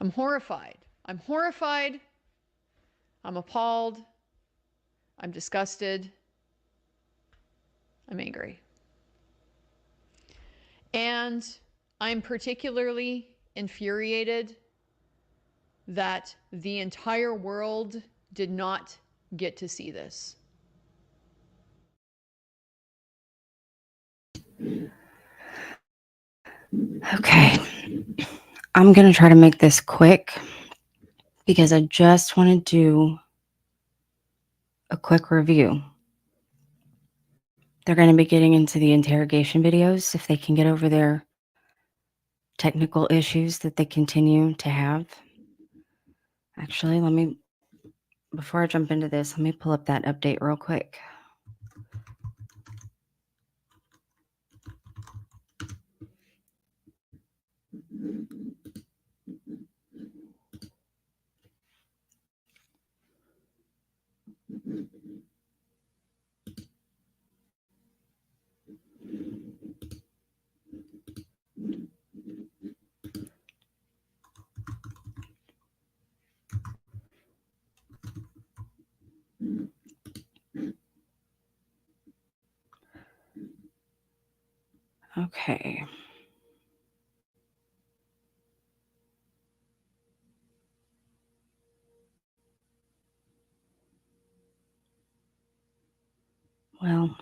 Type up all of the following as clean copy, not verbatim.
I'm horrified. I'm horrified. I'm appalled. I'm disgusted. I'm angry. And I'm particularly infuriated that the entire world did not get to see this. Okay. I'm going to try to make this quick because I just want to do a quick review. They're going to be getting into the interrogation videos if they can get over their technical issues that they continue to have. Actually, before I jump into this, let me pull up that update real quick. Okay. Well,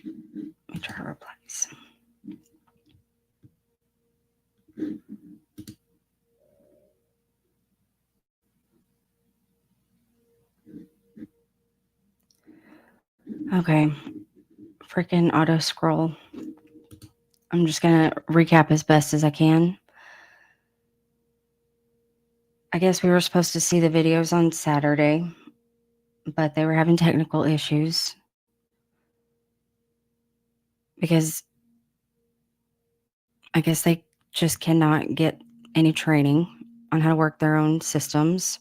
let me try to replace. Okay. Freaking auto scroll. I'm just going to recap as best as I can. I guess we were supposed to see the videos on Saturday, but they were having technical issues because I guess they just cannot get any training on how to work their own systems.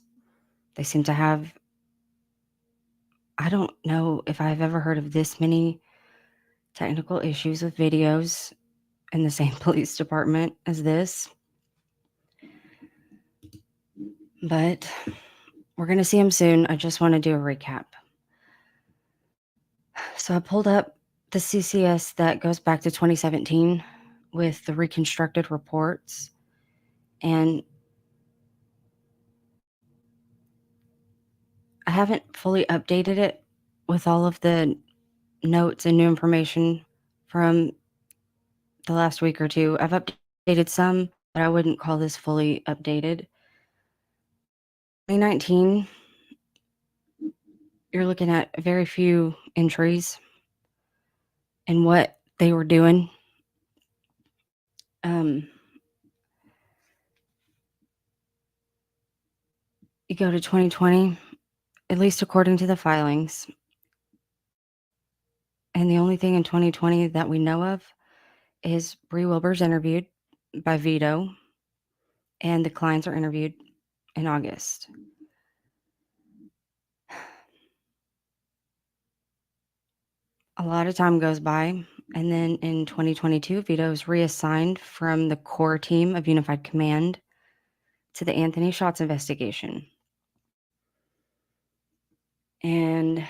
They seem to have, I don't know if I've ever heard of this many technical issues with videos in the same police department as this. But we're going to see them soon. I just want to do a recap. So I pulled up the CCS that goes back to 2017 with the reconstructed reports. And I haven't fully updated it with all of the notes and new information from the last week or two. I've updated some, but I wouldn't call this fully updated. 2019, you're looking at very few entries and what they were doing. You go to 2020, at least according to the filings, and the only thing in 2020 that we know of is Bree Wilbur's interviewed by Vito, and the clients are interviewed in August. A lot of time goes by, and then in 2022, Vito is reassigned from the core team of Unified Command to the Anthony Shots investigation. And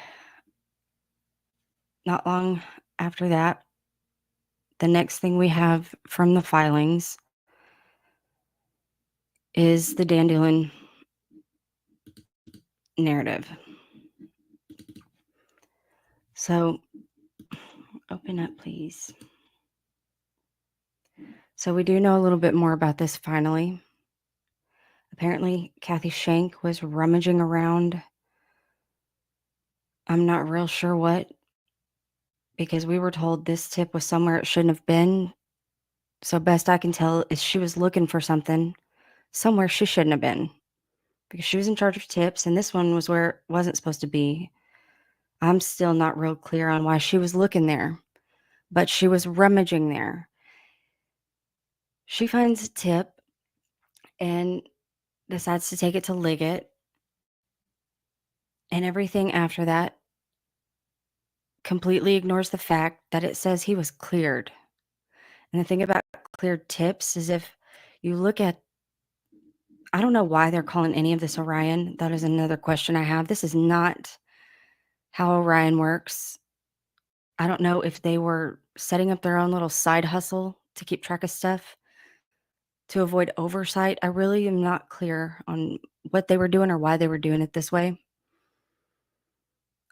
not long after that, the next thing we have from the filings is the Dandelion narrative. So, open up, please. So, we do know a little bit more about this finally. Apparently, Kathy Shank was rummaging around. I'm not real sure what, because we were told this tip was somewhere it shouldn't have been. So, best I can tell is she was looking for something somewhere she shouldn't have been, because she was in charge of tips, and this one was where it wasn't supposed to be. I'm still not real clear on why she was looking there, but she was rummaging there. She finds a tip and decides to take it to Liggett, and everything after that completely ignores the fact that it says he was cleared. And the thing about cleared tips is if you look at I don't know why they're calling any of this Orion. That is another question I have. This is not how Orion works. I don't know if they were setting up their own little side hustle to keep track of stuff to avoid oversight. I really am not clear on what they were doing or why they were doing it this way.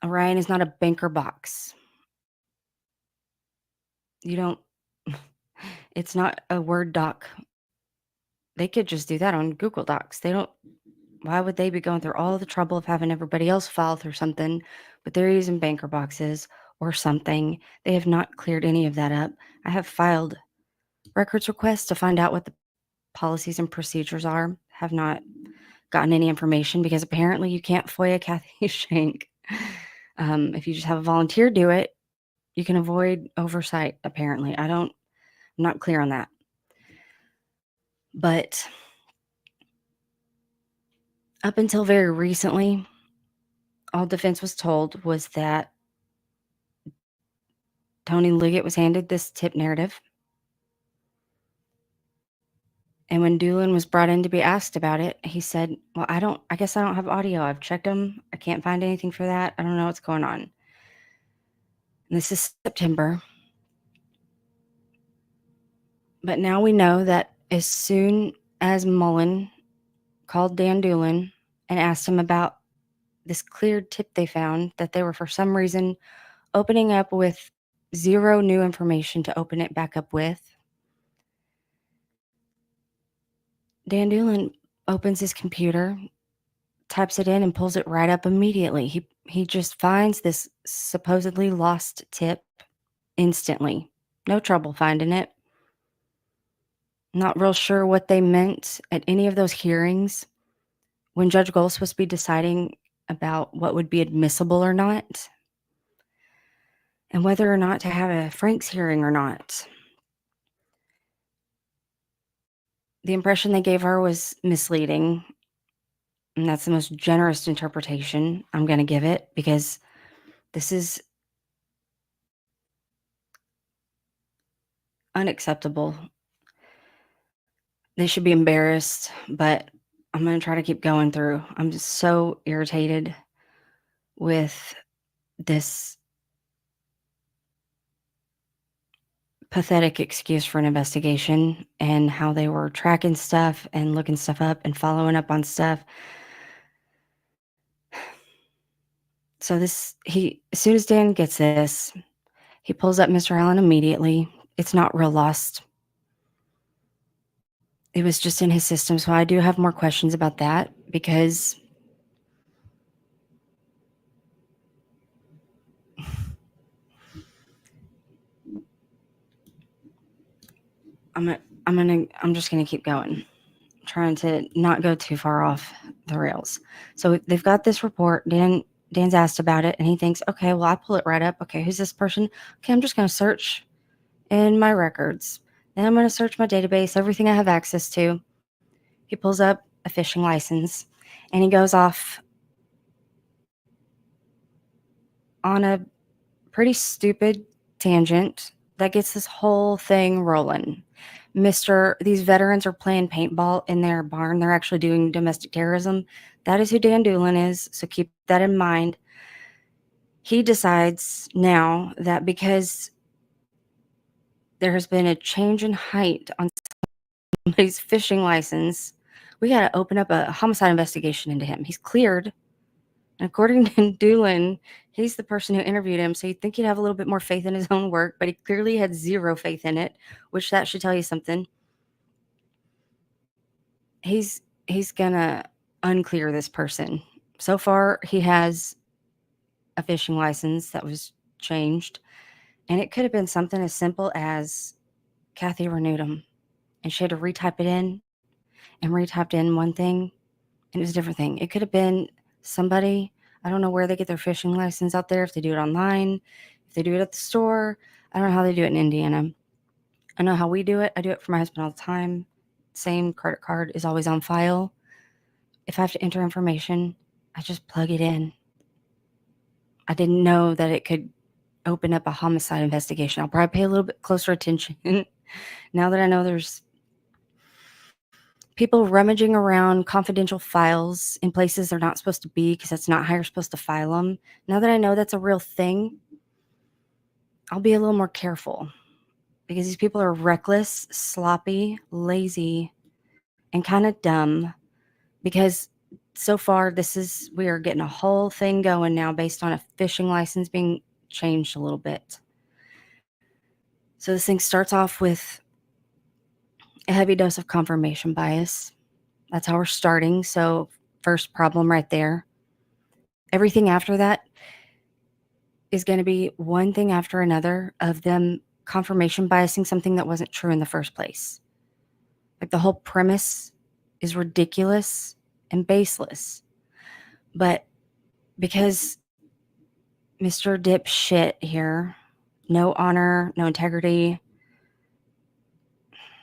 Orion is not a banker box. You don't, it's not a Word doc. They could just do that on Google Docs. They don't, why would they be going through all the trouble of having everybody else file through something, but they're using banker boxes or something? They have not cleared any of that up. I have filed records requests to find out what the policies and procedures are. Have not gotten any information because apparently you can't FOIA Kathy Shank. If you just have a volunteer do it, you can avoid oversight, apparently. I'm not clear on that. But up until very recently, all defense was told was that Tony Liggett was handed this tip narrative. And when Doolin was brought in to be asked about it, he said, well, I guess I don't have audio. I've checked them. I can't find anything for that. I don't know what's going on. And this is September. But now we know that as soon as Mullen called Dan Doolin and asked him about this cleared tip they found, that they were for some reason opening up with zero new information to open it back up with, Dan Doolin opens his computer, types it in, and pulls it right up immediately. He just finds this supposedly lost tip instantly. No trouble finding it. Not real sure what they meant at any of those hearings when Judge Gold was supposed to be deciding about what would be admissible or not, and whether or not to have a Franks hearing or not. The impression they gave her was misleading, and that's the most generous interpretation I'm going to give it, because this is unacceptable. They should be embarrassed, but I'm going to try to keep going through. I'm just so irritated with this pathetic excuse for an investigation and how they were tracking stuff and looking stuff up and following up on stuff. So as soon as Dan gets this, he pulls up Mr. Allen immediately. It's not real lost. It was just in his system. So I do have more questions about that, because I'm just gonna keep going, trying to not go too far off the rails. So they've got this report. Dan's asked about it, and he thinks, okay, well, I pull it right up. Okay, who's this person? Okay, I'm just gonna search in my records. Then I'm gonna search my database, everything I have access to. He pulls up a fishing license, and he goes off on a pretty stupid tangent that gets this whole thing rolling. These veterans are playing paintball in their barn. They're actually doing domestic terrorism. That is who Dan Doolin is, so keep that in mind. He decides now that because there has been a change in height on somebody's fishing license, we got to open up a homicide investigation into him. He's cleared. And according to Doolin, he's the person who interviewed him, so you'd think he'd have a little bit more faith in his own work, but he clearly had zero faith in it, which that should tell you something. He's gonna unclear this person. So far, he has a fishing license that was changed, and it could have been something as simple as Kathy renewed him, and she had to retype it in, and retyped in one thing, and it was a different thing. It could have been somebody, I don't know where they get their fishing license out there, if they do it online, if they do it at the store. I don't know how they do it in Indiana. I know how we do it. I do it for my husband all the time. Same credit card is always on file. If I have to enter information, I just plug it in. I didn't know that it could open up a homicide investigation. I'll probably pay a little bit closer attention now that I know there's people rummaging around confidential files in places they're not supposed to be because that's not how you're supposed to file them. Now that I know that's a real thing, I'll be a little more careful because these people are reckless, sloppy, lazy, and kind of dumb. Because so far, we are getting a whole thing going now based on a fishing license being changed a little bit. So this thing starts off with a heavy dose of confirmation bias. That's how we're starting. So, first problem right there. Everything after that is going to be one thing after another of them confirmation biasing something that wasn't true in the first place. Like the whole premise is ridiculous and baseless. But because Mr. Dipshit here, no honor, no integrity,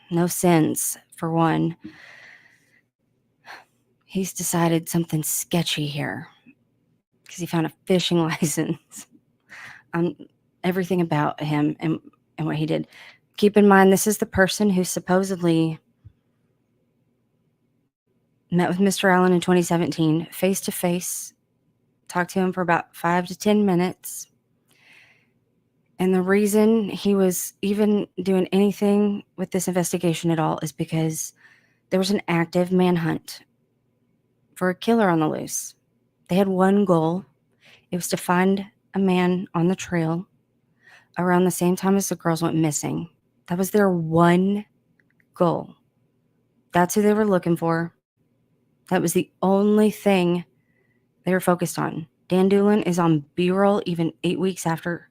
no sense, for one, he's decided something sketchy here because he found a fishing license on everything about him and what he did. Keep in mind, this is the person who supposedly met with Mr. Allen in 2017, face to face, talked to him for about 5 to 10 minutes. And the reason he was even doing anything with this investigation at all is because there was an active manhunt for a killer on the loose. They had one goal. It was to find a man on the trail around the same time as the girls went missing. That was their one goal. That's who they were looking for. That was the only thing they were focused on. Dan Doolin is on B-roll even 8 weeks after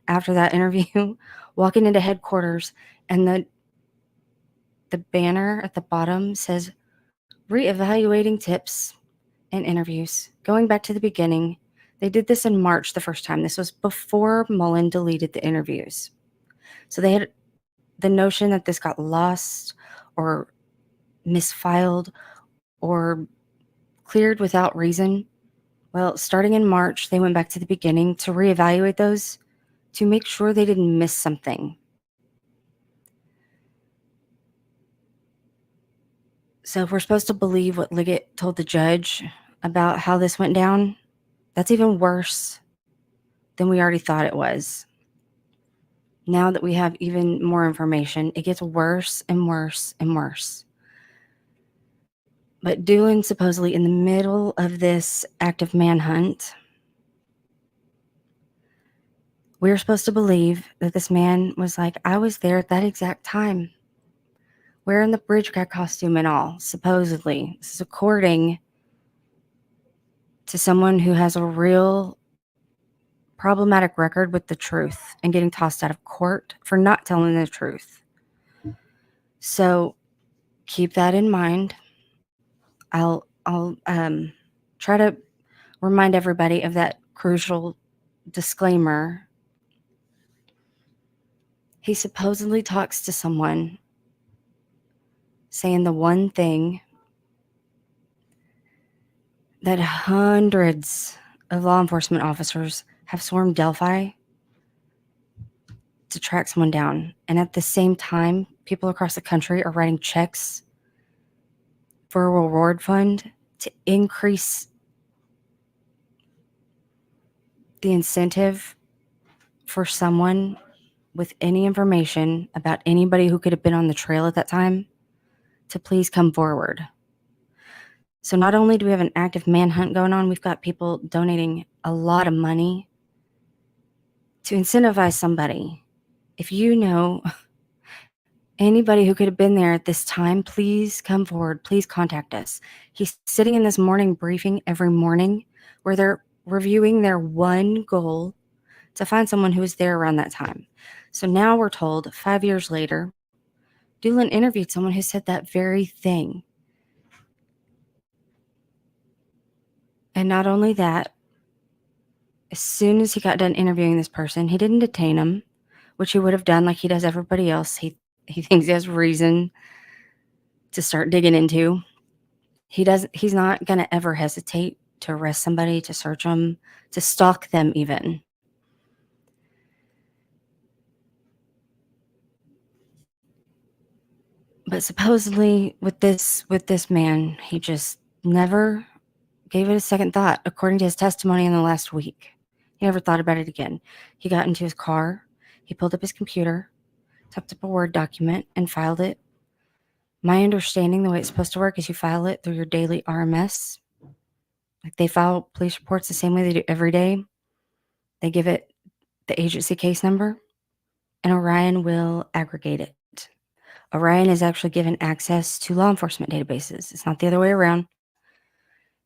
that interview, walking into headquarters, and the banner at the bottom says, reevaluating tips and interviews. Going back to the beginning, they did this in March the first time. This was before Mullen deleted the interviews. So they had the notion that this got lost or misfiled or cleared without reason. Well, starting in March, they went back to the beginning to reevaluate those to make sure they didn't miss something. So if we're supposed to believe what Liggett told the judge about how this went down, that's even worse than we already thought it was. Now that we have even more information, it gets worse and worse and worse. But Doolin, supposedly in the middle of this active manhunt, we were supposed to believe that this man was like, I was there at that exact time, wearing the bridge guy costume and all, supposedly. This is according to someone who has a real problematic record with the truth and getting tossed out of court for not telling the truth. So keep that in mind. I'll try to remind everybody of that crucial disclaimer. He supposedly talks to someone saying the one thing that hundreds of law enforcement officers have swarmed Delphi to track someone down. And at the same time, people across the country are writing checks for a reward fund to increase the incentive for someone with any information about anybody who could have been on the trail at that time to please come forward. So not only do we have an active manhunt going on, we've got people donating a lot of money to incentivize somebody. If you know anybody who could have been there at this time, please come forward. Please contact us. He's sitting in this morning briefing every morning where they're reviewing their one goal to find someone who was there around that time. So now we're told 5 years later, Doolin interviewed someone who said that very thing. And not only that, as soon as he got done interviewing this person, he didn't detain him, which he would have done like he does everybody else. He thinks he has reason to start digging into. He's not going to ever hesitate to arrest somebody, to search them, to stalk them even. But supposedly with this man, he just never gave it a second thought, according to his testimony in the last week. He never thought about it again. He got into his car, he pulled up his computer, typed up a Word document, and filed it. My understanding, the way it's supposed to work, is you file it through your daily RMS. Like, they file police reports the same way they do every day. They give it the agency case number, and Orion will aggregate it. Orion is actually given access to law enforcement databases. It's not the other way around.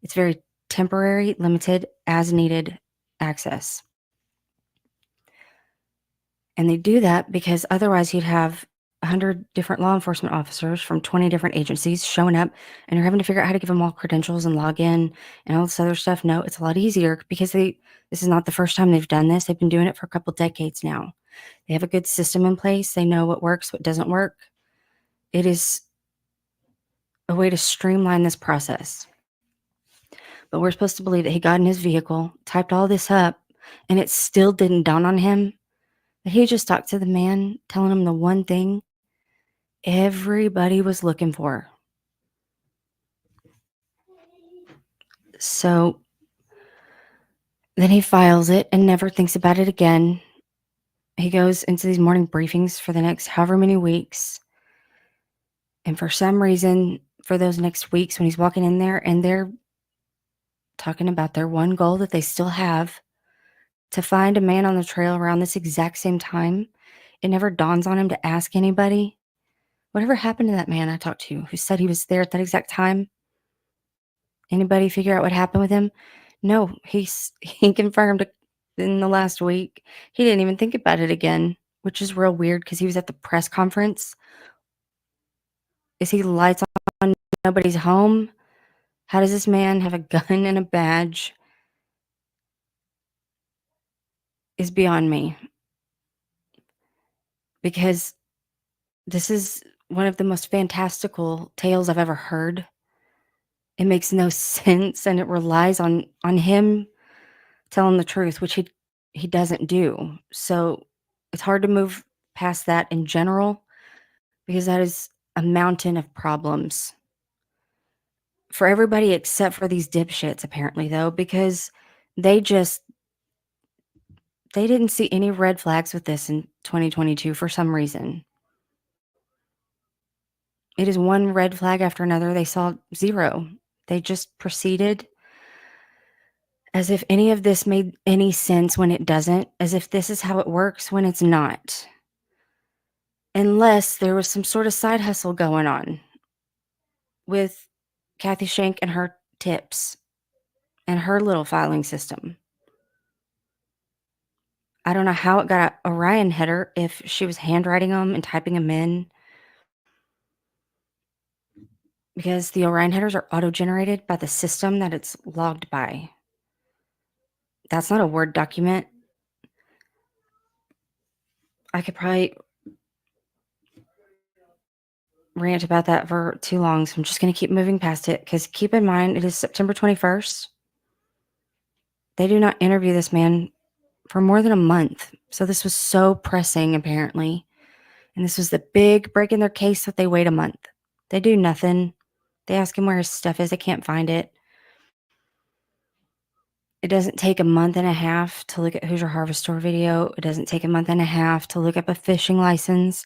It's very temporary, limited, as needed access. And they do that because otherwise you'd have 100 different law enforcement officers from 20 different agencies showing up, and you're having to figure out how to give them all credentials and log in and all this other stuff. No, it's a lot easier because this is not the first time they've done this. They've been doing it for a couple decades now. They have a good system in place. They know what works, what doesn't work. It is a way to streamline this process. But we're supposed to believe that he got in his vehicle, typed all this up, and it still didn't dawn on him that he just talked to the man, telling him the one thing everybody was looking for. So then he files it and never thinks about it again. He goes into these morning briefings for the next however many weeks. And for some reason, for those next weeks, when he's walking in there and they're talking about their one goal that they still have, to find a man on the trail around this exact same time, it never dawns on him to ask anybody, whatever happened to that man I talked to who said he was there at that exact time? Anybody figure out what happened with him? No, he confirmed in the last week he didn't even think about it again, which is real weird because he was at the press conference. Is he lights on, nobody's home? How does this man have a gun and a badge? Is beyond me. Because this is one of the most fantastical tales I've ever heard. It makes no sense, and it relies on him telling the truth, which he doesn't do. So it's hard to move past that in general because that is a mountain of problems for everybody except for these dipshits, apparently, though, because they didn't see any red flags with this in 2022 for some reason. It is one red flag after another. They saw zero. They just proceeded as if any of this made any sense when it doesn't, as if this is how it works when it's not. Unless there was some sort of side hustle going on with Kathy Shank and her tips and her little filing system. I don't know how it got a Orion header if she was handwriting them and typing them in, because the Orion headers are auto-generated by the system that it's logged by. That's not a Word document. I could probably rant about that for too long, so I'm just going to keep moving past it, because keep in mind, it is September 21st. They do not interview this man for more than a month. So this was so pressing, apparently. And this was the big break in their case that they wait a month. They do nothing. They ask him where his stuff is. They can't find it. It doesn't take a month and a half to look at Hoosier Harvest Store video. It doesn't take a month and a half to look up a fishing license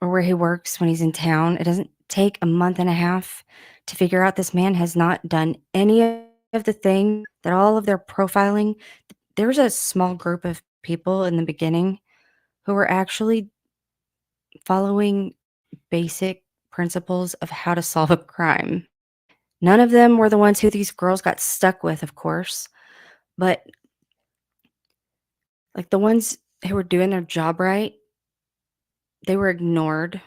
or where he works when he's in town. It doesn't take a month and a half to figure out this man has not done any of the things that all of their profiling. There was a small group of people in the beginning who were actually following basic principles of how to solve a crime. None of them were the ones who these girls got stuck with, of course, but like the ones who were doing their job right, they were ignored.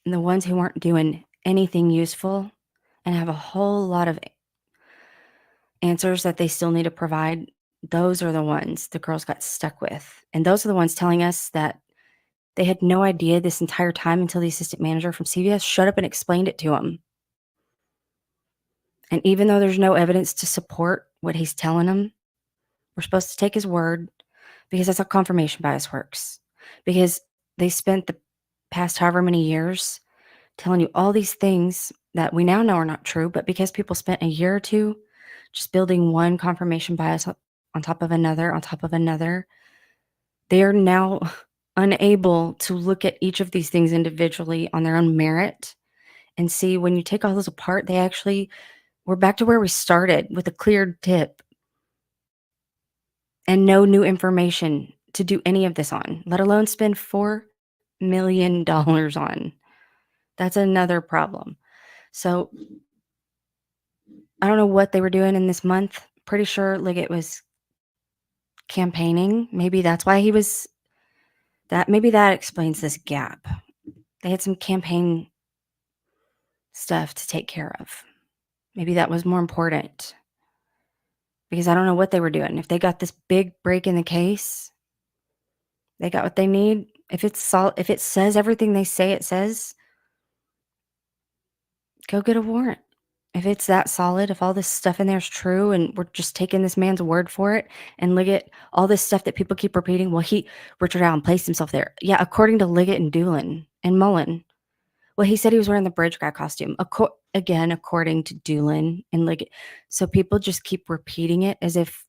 And the ones who weren't doing anything useful and have a whole lot of answers that they still need to provide, those are the ones the girls got stuck with. And those are the ones telling us that they had no idea this entire time until the assistant manager from CVS showed up and explained it to them. And even though there's no evidence to support what he's telling them, we're supposed to take his word, because that's how confirmation bias works. Because They spent the past however many years telling you all these things that we now know are not true, but because people spent a year or two just building one confirmation bias on top of another, they are now unable to look at each of these things individually on their own merit and see when you take all those apart, we're back to where we started with a cleared tip and no new information to do any of this on, let alone spend $4 million on. That's another problem. So I don't know what they were doing in this month. Pretty sure Liggett was campaigning. Maybe that's why maybe that explains this gap. They had some campaign stuff to take care of. Maybe that was more important because I don't know what they were doing. If they got this big break in the case, they got what they need. If it says everything they say it says, go get a warrant. If it's that solid, if all this stuff in there is true and we're just taking this man's word for it and Liggett, all this stuff that people keep repeating, well, Richard Allen placed himself there. Yeah, according to Liggett and Doolin and Mullen. Well, he said he was wearing the bridge guy costume. Again, according to Doolin and Liggett. So people just keep repeating it as if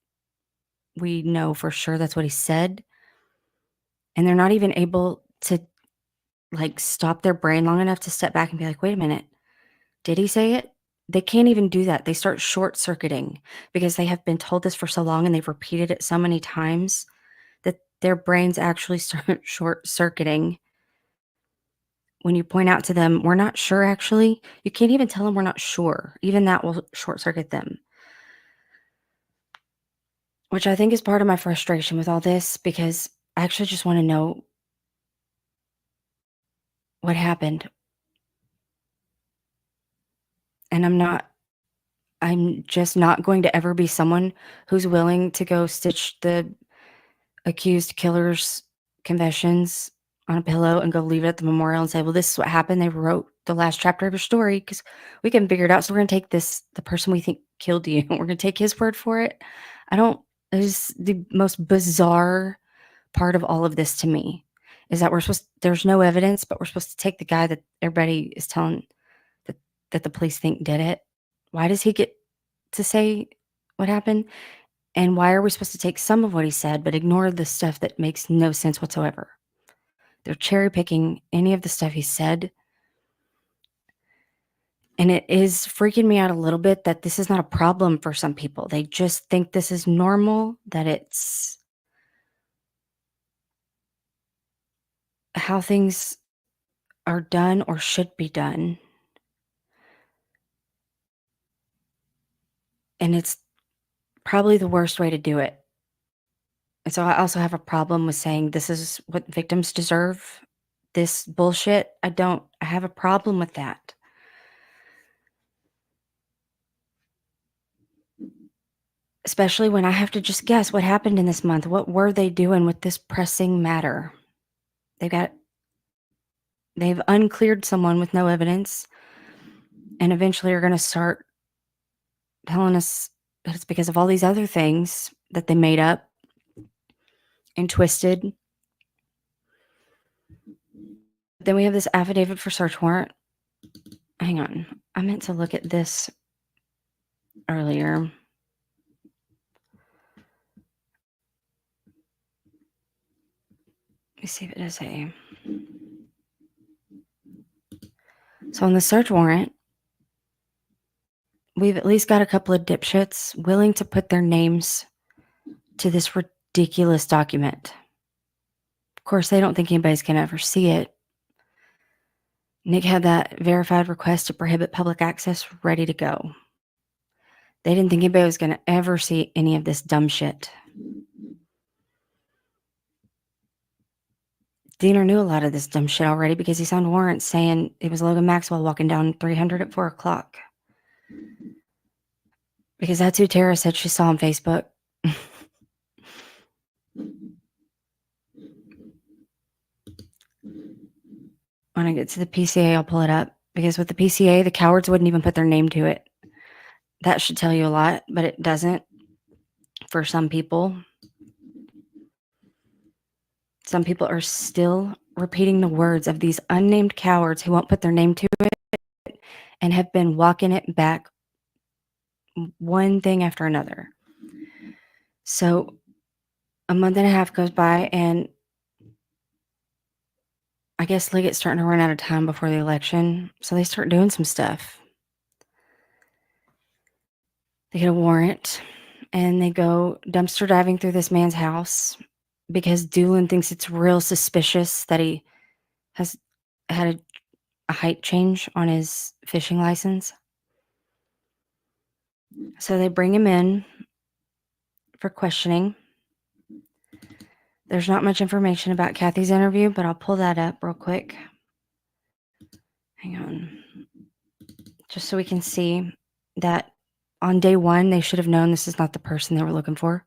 we know for sure that's what he said. And they're not even able to stop their brain long enough to step back and be like, wait a minute, did he say it? They can't even do that. They start short-circuiting because they have been told this for so long and they've repeated it so many times that their brains actually start short-circuiting. When you point out to them, we're not sure actually, you can't even tell them we're not sure. Even that will short-circuit them. Which I think is part of my frustration with all this because I actually just want to know what happened. And I'm just not going to ever be someone who's willing to go stitch the accused killer's confessions on a pillow and go leave it at the memorial and say, well, this is what happened. They wrote the last chapter of your story because we can figure it out. So we're going to take the person we think killed you. We're going to take his word for it. It is the most bizarre part of all of this to me is that there's no evidence, but we're supposed to take the guy that everybody is telling that the police think did it. Why does he get to say what happened? And why are we supposed to take some of what he said, but ignore the stuff that makes no sense whatsoever? They're cherry picking any of the stuff he said. And it is freaking me out a little bit that this is not a problem for some people. They just think this is normal, that it's how things are done or should be done. And it's probably the worst way to do it. And so I also have a problem with saying this is what victims deserve. This bullshit, I have a problem with that. Especially when I have to just guess what happened in this month. What were they doing with this pressing matter? They've uncleared someone with no evidence and eventually are going to start telling us that it's because of all these other things that they made up and twisted. Then we have this affidavit for search warrant. Hang on. I meant to look at this earlier. Let me see if it does say. So on the search warrant, we've at least got a couple of dipshits willing to put their names to this ridiculous document. Of course, they don't think anybody's going to ever see it. Nick had that verified request to prohibit public access ready to go. They didn't think anybody was going to ever see any of this dumb shit. Diener knew a lot of this dumb shit already because he signed warrants saying it was Logan Maxwell walking down 300 at 4 o'clock. Because that's who Tara said she saw on Facebook. When I get to the PCA, I'll pull it up. Because with the PCA, the cowards wouldn't even put their name to it. That should tell you a lot, but it doesn't for some people. Some people are still repeating the words of these unnamed cowards who won't put their name to it and have been walking it back one thing after another. So a month and a half goes by, and I guess Liggett's starting to run out of time before the election, so they start doing some stuff. They get a warrant, and they go dumpster diving through this man's house because Doolin thinks it's real suspicious that he has had a height change on his fishing license. So they bring him in for questioning. There's not much information about Kathy's interview, but I'll pull that up real quick. Hang on. Just so we can see that on day one, they should have known this is not the person they were looking for,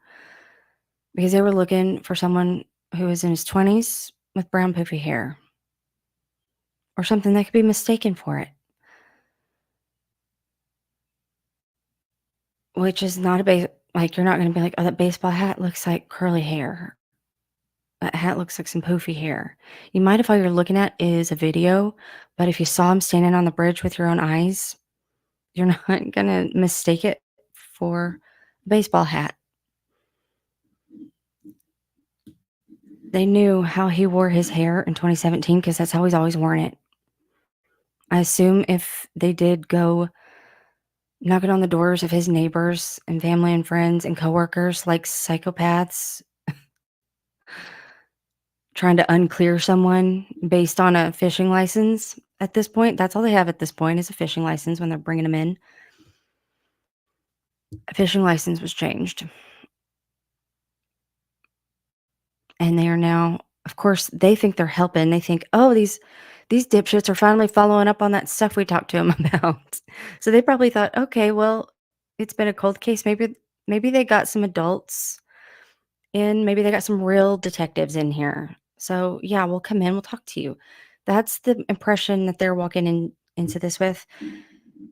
because they were looking for someone who was in his 20s with brown poofy hair or something that could be mistaken for it, which is not like, you're not going to be like, oh, that baseball hat looks like curly hair. That hat looks like some poofy hair. You might if all you're looking at is a video, but if you saw him standing on the bridge with your own eyes, you're not going to mistake it for a baseball hat. They knew how he wore his hair in 2017 because that's how he's always worn it. I assume if they did go knocking on the doors of his neighbors and family and friends and coworkers like psychopaths trying to unclear someone based on a fishing license at this point, that's all they have at this point is a fishing license when they're bringing him in. A fishing license was changed. And they are now, of course, they think they're helping. They think, oh, these dipshits are finally following up on that stuff we talked to them about. So they probably thought, okay, well, it's been a cold case. Maybe they got some adults in. Maybe they got some real detectives in here. So yeah, we'll come in. We'll talk to you. That's the impression that they're walking into this with.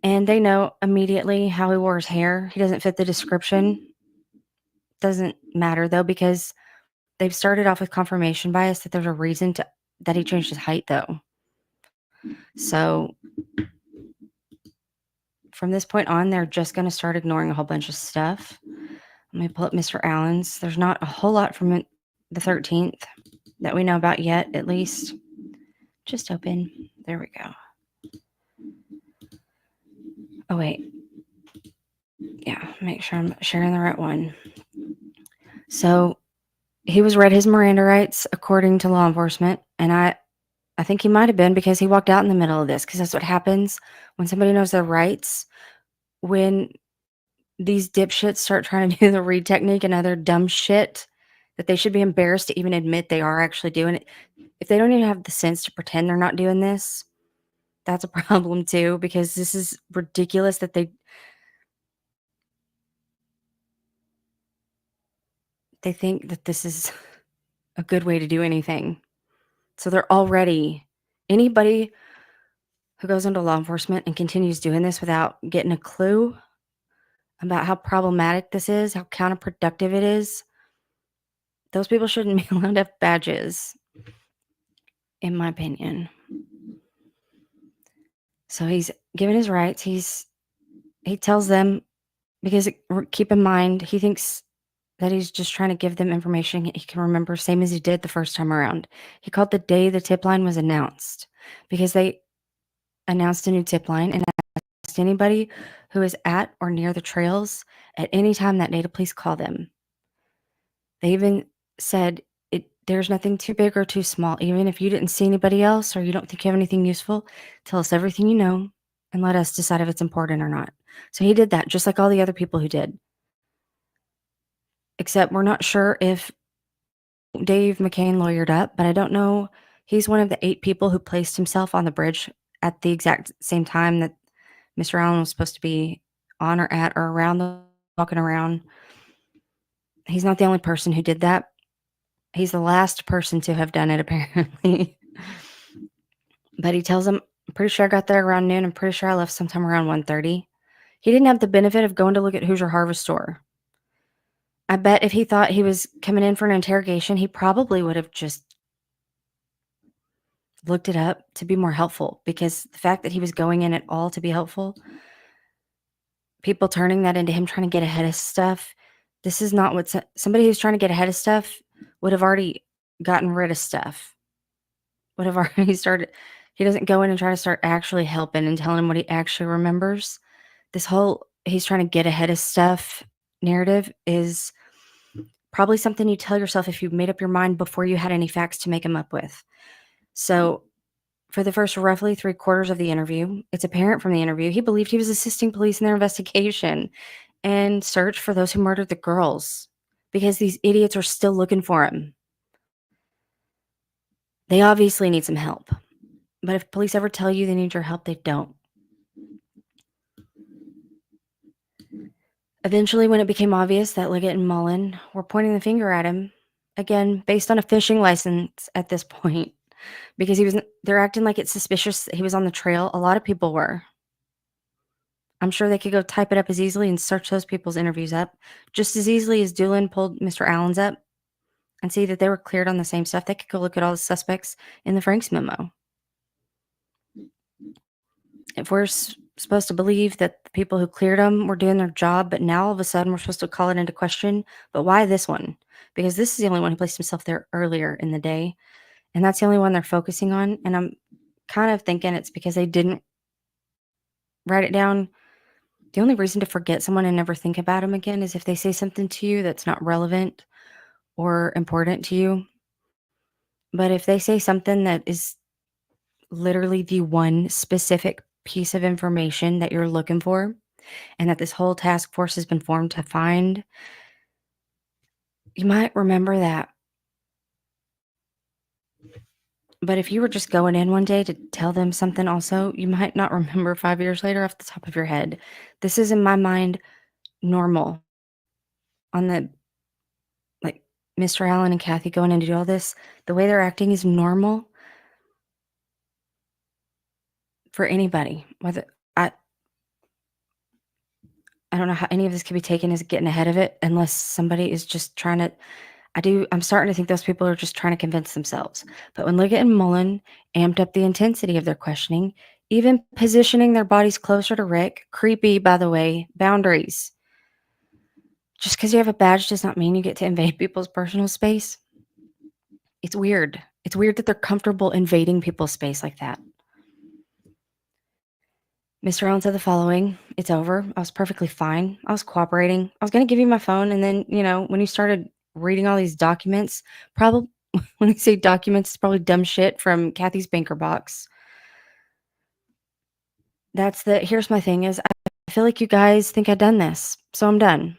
And they know immediately how he wore his hair. He doesn't fit the description. Doesn't matter though, because they've started off with confirmation bias that there's a reason that he changed his height though. So from this point on, they're just going to start ignoring a whole bunch of stuff. Let me pull up Mr. Allen's. There's not a whole lot from the 13th that we know about yet, at least. Just open. There we go. Oh, wait. Yeah, make sure I'm sharing the right one. So he was read his Miranda rights according to law enforcement, and I think he might have been because he walked out in the middle of this, because that's what happens when somebody knows their rights. When these dipshits start trying to do the read technique and other dumb shit that they should be embarrassed to even admit they are actually doing it. If they don't even have the sense to pretend they're not doing this, that's a problem too, because this is ridiculous that they think that this is a good way to do anything. So they're already, anybody who goes into law enforcement and continues doing this without getting a clue about how problematic this is, how counterproductive it is, those people shouldn't be allowed to have badges, in my opinion. So he's given his rights. He tells them, because keep in mind, he thinks that he's just trying to give them information he can remember, same as he did the first time around. He called the day the tip line was announced, because they announced a new tip line and asked anybody who is at or near the trails at any time that day to please call them. They even said, there's nothing too big or too small. Even if you didn't see anybody else or you don't think you have anything useful, tell us everything you know and let us decide if it's important or not. So he did that, just like all the other people who did. Except we're not sure if Dave McCain lawyered up, but I don't know. He's one of the 8 people who placed himself on the bridge at the exact same time that Mr. Allen was supposed to be on or at or around walking around. He's not the only person who did that. He's the last person to have done it, apparently. But he tells them, I'm pretty sure I got there around noon. I'm pretty sure I left sometime around 1:30. He didn't have the benefit of going to look at Hoosier Harvest Store. I bet if he thought he was coming in for an interrogation, he probably would have just looked it up to be more helpful, because the fact that he was going in at all to be helpful, people turning that into him trying to get ahead of stuff, this is not what somebody who's trying to get ahead of stuff would have already gotten rid of stuff, would have already started. He doesn't go in and try to start actually helping and telling him what he actually remembers. This whole he's trying to get ahead of stuff narrative is probably something you tell yourself if you've made up your mind before you had any facts to make them up with. So for the first roughly 3/4 of the interview, it's apparent from the interview he believed he was assisting police in their investigation and search for those who murdered the girls, because these idiots are still looking for him. They obviously need some help. But if police ever tell you they need your help, they don't. Eventually, when it became obvious that Liggett and Mullen were pointing the finger at him, again, based on a fishing license at this point, because they're acting like it's suspicious that he was on the trail. A lot of people were. I'm sure they could go type it up as easily and search those people's interviews up just as easily as Doolin pulled Mr. Allen's up and see that they were cleared on the same stuff. They could go look at all the suspects in the Franks memo. If we're supposed to believe that the people who cleared them were doing their job, but now all of a sudden we're supposed to call it into question, but why this one? Because this is the only one who placed himself there earlier in the day, and that's the only one they're focusing on. And I'm kind of thinking it's because they didn't write it down. The only reason to forget someone and never think about them again is if they say something to you that's not relevant or important to you. But if they say something that is literally the one specific piece of information that you're looking for, and that this whole task force has been formed to find, you might remember that. But if you were just going in one day to tell them something also, you might not remember 5 years later off the top of your head. This is, in my mind, normal. On the, like, Mr. Allen and Kathy going in to do all this, the way they're acting is normal for anybody. Whether I don't know how any of this could be taken as getting ahead of it, unless somebody is just trying to. I'm starting to think those people are just trying to convince themselves. But when Liggett and Mullen amped up the intensity of their questioning, even positioning their bodies closer to Rick, creepy, by the way, boundaries. Just because you have a badge does not mean you get to invade people's personal space. It's weird. It's weird that they're comfortable invading people's space like that. Mr. Allen said the following: "It's over. I was perfectly fine. I was cooperating. I was going to give you my phone. And then, when you started reading all these documents, probably when they say documents, it's probably dumb shit from Kathy's banker box. Here's my thing is I feel like you guys think I've done this. So I'm done.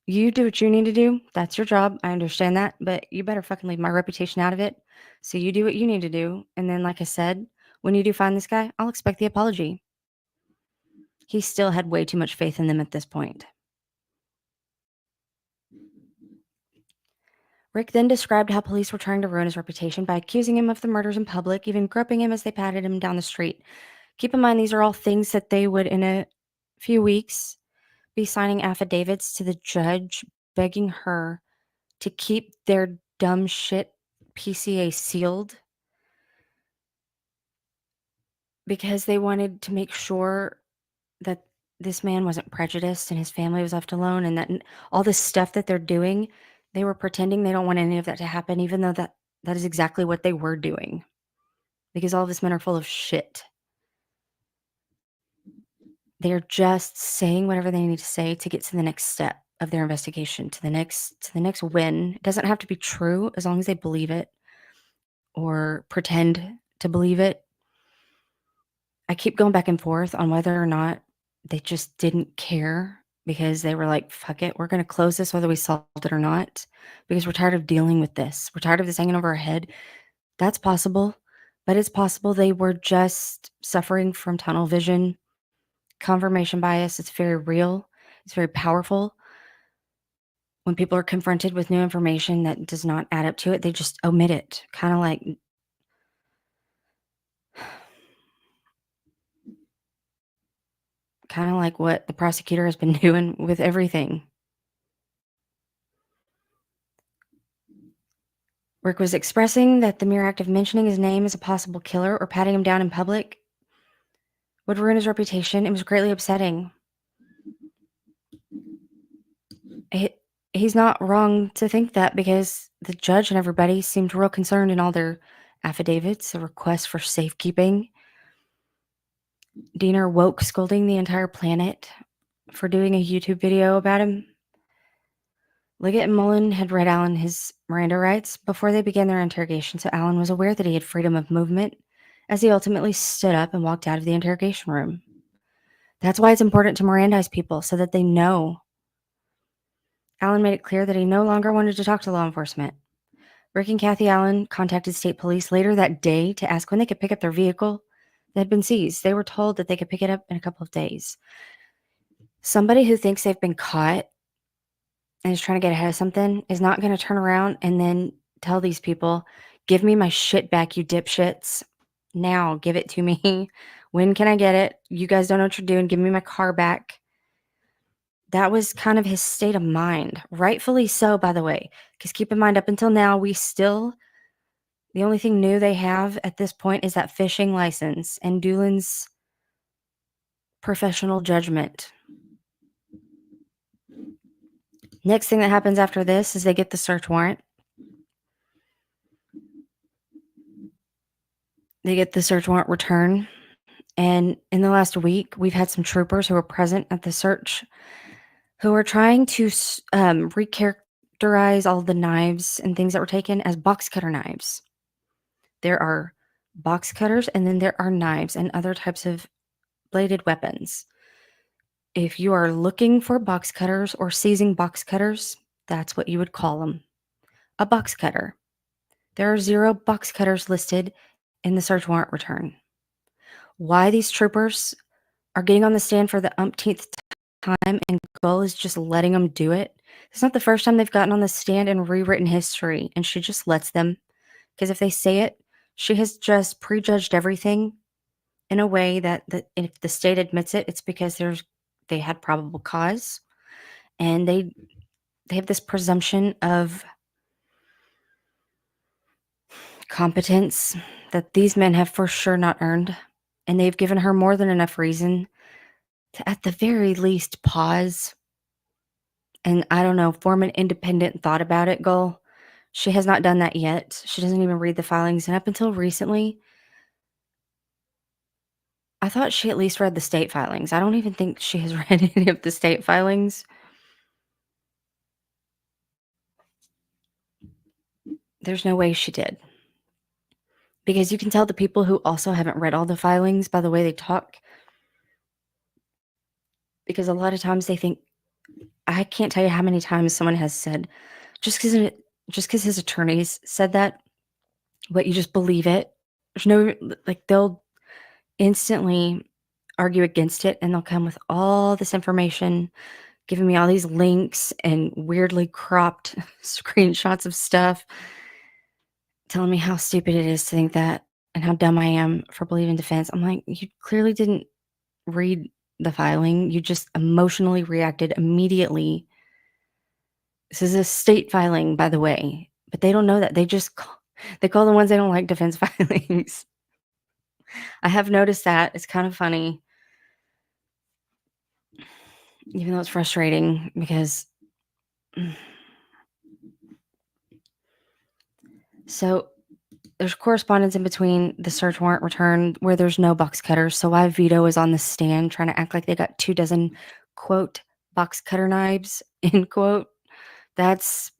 You do what you need to do. That's your job. I understand that. But you better fucking leave my reputation out of it. So you do what you need to do. And then, like I said, when you do find this guy, I'll expect the apology." He still had way too much faith in them at this point. Rick then described how police were trying to ruin his reputation by accusing him of the murders in public, even groping him as they patted him down the street. Keep in mind, these are all things that they would, in a few weeks, be signing affidavits to the judge, begging her to keep their dumb shit PCA sealed, because they wanted to make sure that this man wasn't prejudiced and his family was left alone, and that all this stuff that they're doing, they were pretending they don't want any of that to happen, even though that is exactly what they were doing, because all of these men are full of shit. They're just saying whatever they need to say to get to the next step of their investigation, to the next win. It doesn't have to be true as long as they believe it or pretend to believe it. I keep going back and forth on whether or not they just didn't care because they were like, fuck it, we're going to close this whether we solved it or not, because we're tired of dealing with this. We're tired of this hanging over our head. That's possible, but it's possible they were just suffering from tunnel vision, confirmation bias. It's very real. It's very powerful. When people are confronted with new information that does not add up to it, they just omit it. Kind of like what the prosecutor has been doing with everything. Rick was expressing that the mere act of mentioning his name as a possible killer or patting him down in public would ruin his reputation. It was greatly upsetting. He's not wrong to think that, because the judge and everybody seemed real concerned in all their affidavits, the requests for safekeeping. Diener woke scolding the entire planet for doing a YouTube video about him. Liggett and Mullen had read Alan his Miranda rights before they began their interrogation, so Alan was aware that he had freedom of movement as he ultimately stood up and walked out of the interrogation room. That's why it's important to Mirandize people, so that they know. Alan made it clear that he no longer wanted to talk to law enforcement. Rick and Kathy Allen contacted state police later that day to ask when they could pick up their vehicle that had been seized. They were told that they could pick it up in a couple of days. Somebody who thinks they've been caught and is trying to get ahead of something is not going to turn around and then tell these people, "Give me my shit back, you dipshits. Now, give it to me. When can I get it? You guys don't know what you're doing. Give me my car back." That was kind of his state of mind. Rightfully so, by the way, because keep in mind, up until now, the only thing new they have at this point is that fishing license and Doolin's professional judgment. Next thing that happens after this is they get the search warrant. They get the search warrant return. And in the last week, we've had some troopers who were present at the search who are trying to recharacterize all the knives and things that were taken as box cutter knives. There are box cutters, and then there are knives and other types of bladed weapons. If you are looking for box cutters or seizing box cutters, that's what you would call them, a box cutter. There are 0 box cutters listed in the search warrant return. Why these troopers are getting on the stand for the umpteenth time and Gull is just letting them do it. It's not the first time they've gotten on the stand and rewritten history, and she just lets them, because if they say it, she has just prejudged everything in a way that if the state admits it, it's because they had probable cause, and they have this presumption of competence that these men have for sure not earned, and they've given her more than enough reason to, at the very least, pause and, I don't know, form an independent thought about it, Gull. She has not done that yet. She doesn't even read the filings, and up until recently, I thought she at least read the state filings. I don't even think she has read any of the state filings. There's no way she did. Because you can tell the people who also haven't read all the filings by the way they talk. Because a lot of times they think, I can't tell you how many times someone has said, just because his attorneys said that, but you just believe it. There's no, like, they'll instantly argue against it, and they'll come with all this information, giving me all these links and weirdly cropped screenshots of stuff, telling me how stupid it is to think that and how dumb I am for believing defense. I'm like, you clearly didn't read the filing. You just emotionally reacted immediately. This is a state filing, by the way, but they don't know that. They call the ones they don't like defense filings. I have noticed that. It's kind of funny, even though it's frustrating, because so there's correspondence in between the search warrant return where there's no box cutters. So why Vito is on the stand trying to act like they got 24, quote, box cutter knives, end quote. That's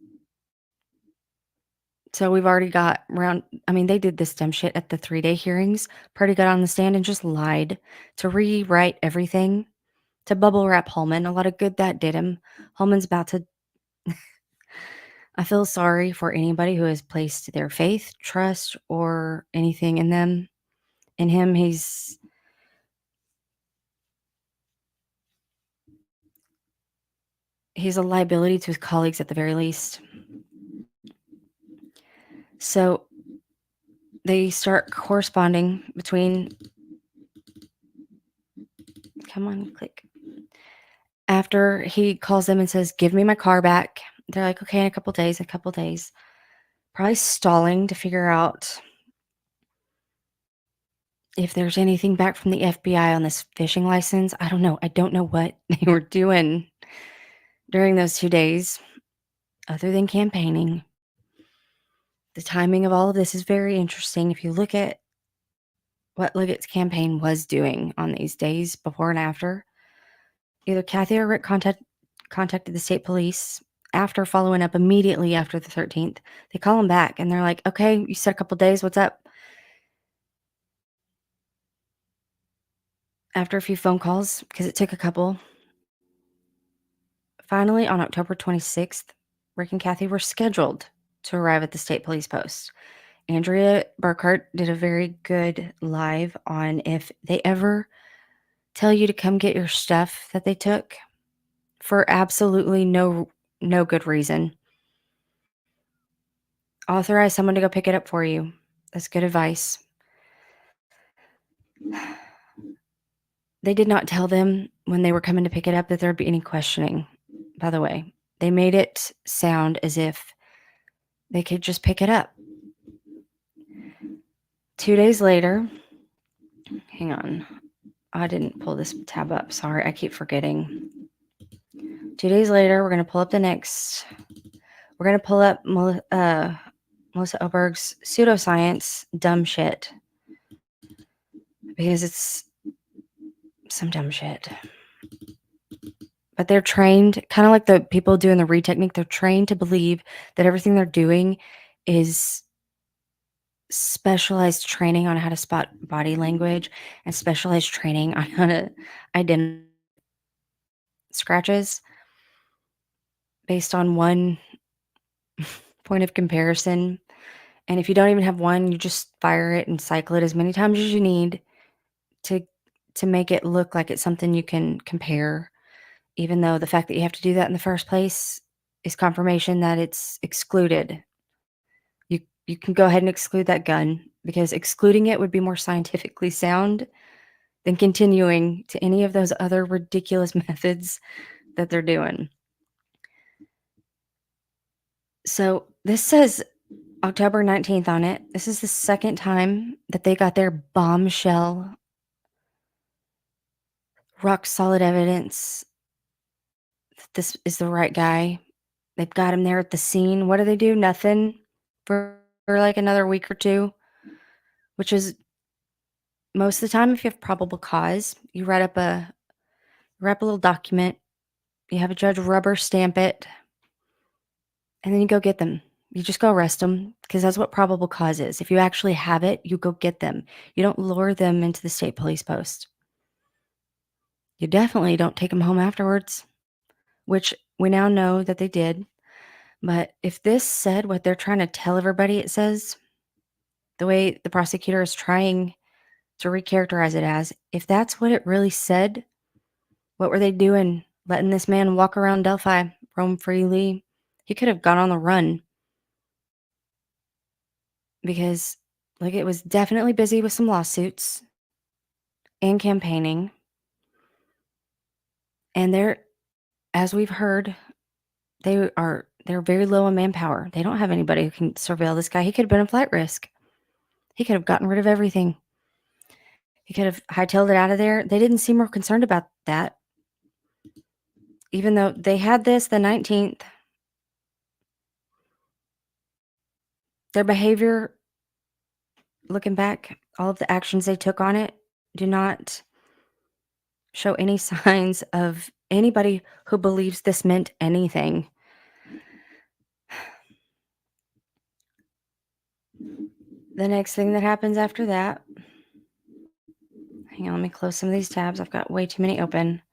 so we've already got around. I mean, they did this dumb shit at the 3-day hearings. Party got on the stand and just lied to rewrite everything, to bubble wrap Holeman. A lot of good that did him. Holeman's about to. I feel sorry for anybody who has placed their faith, trust, or anything in them. In him, he's a liability to his colleagues at the very least. So they start corresponding between. Come on, click. After he calls them and says, "Give me my car back," they're like, "Okay, in a couple days. probably stalling to figure out if there's anything back from the FBI on this fishing license. I don't know. I don't know what they were doing during those 2 days other than campaigning. The timing of all of this is very interesting. If you look at what Liggett's campaign was doing on these days before and after, either Kathy or Rick contacted the state police after following up immediately after the 13th. They call them back and they're like, okay, you said a couple days. What's up? After a few phone calls, because it took a couple, finally on October 26th, Rick and Kathy were scheduled to arrive at the state police post. Andrea Burkhart did a very good live on if they ever tell you to come get your stuff that they took for absolutely no good reason. Authorize someone to go pick it up for you. That's good advice. They did not tell them when they were coming to pick it up that there would be any questioning, by the way. They made it sound as if they could just pick it up. 2 days later, hang on. I didn't pull this tab up. Sorry, I keep forgetting. 2 days later, we're going to pull up we're going to pull up Melissa Oberg's pseudoscience dumb shit. Because it's some dumb shit. But they're trained, kind of like the people doing the read technique, they're trained to believe that everything they're doing is specialized training on how to spot body language and specialized training on how to identify scratches based on one point of comparison. And if you don't even have one, you just fire it and cycle it as many times as you need to make it look like it's something you can compare, even though the fact that you have to do that in the first place is confirmation that it's excluded. You can go ahead and exclude that gun because excluding it would be more scientifically sound than continuing to any of those other ridiculous methods that they're doing. So this says October 19th on it. This is the second time that they got their bombshell, rock solid evidence that this is the right guy. They've got him there at the scene. What do they do? Nothing for like another week or two, which is most of the time if you have probable cause, you write up a little document, you have a judge rubber stamp it, and then you go get them. You just go arrest them because that's what probable cause is. If you actually have it, you go get them. You don't lure them into the state police post. You definitely don't take them home afterwards, which we now know that they did. But if this said what they're trying to tell everybody it says, the way the prosecutor is trying to recharacterize it as, if that's what it really said, what were they doing? Letting this man walk around Delphi, roam freely? He could have gone on the run because it was definitely busy with some lawsuits and campaigning. And they're, as we've heard, they're very low on manpower. They don't have anybody who can surveil this guy. He could have been a flight risk. He could have gotten rid of everything. He could have hightailed it out of there. They didn't seem more concerned about that. Even though they had this the 19th, their behavior, looking back, all of the actions they took on it do not show any signs of anybody who believes this meant anything. The next thing that happens after that, hang on, let me close some of these tabs. I've got way too many open.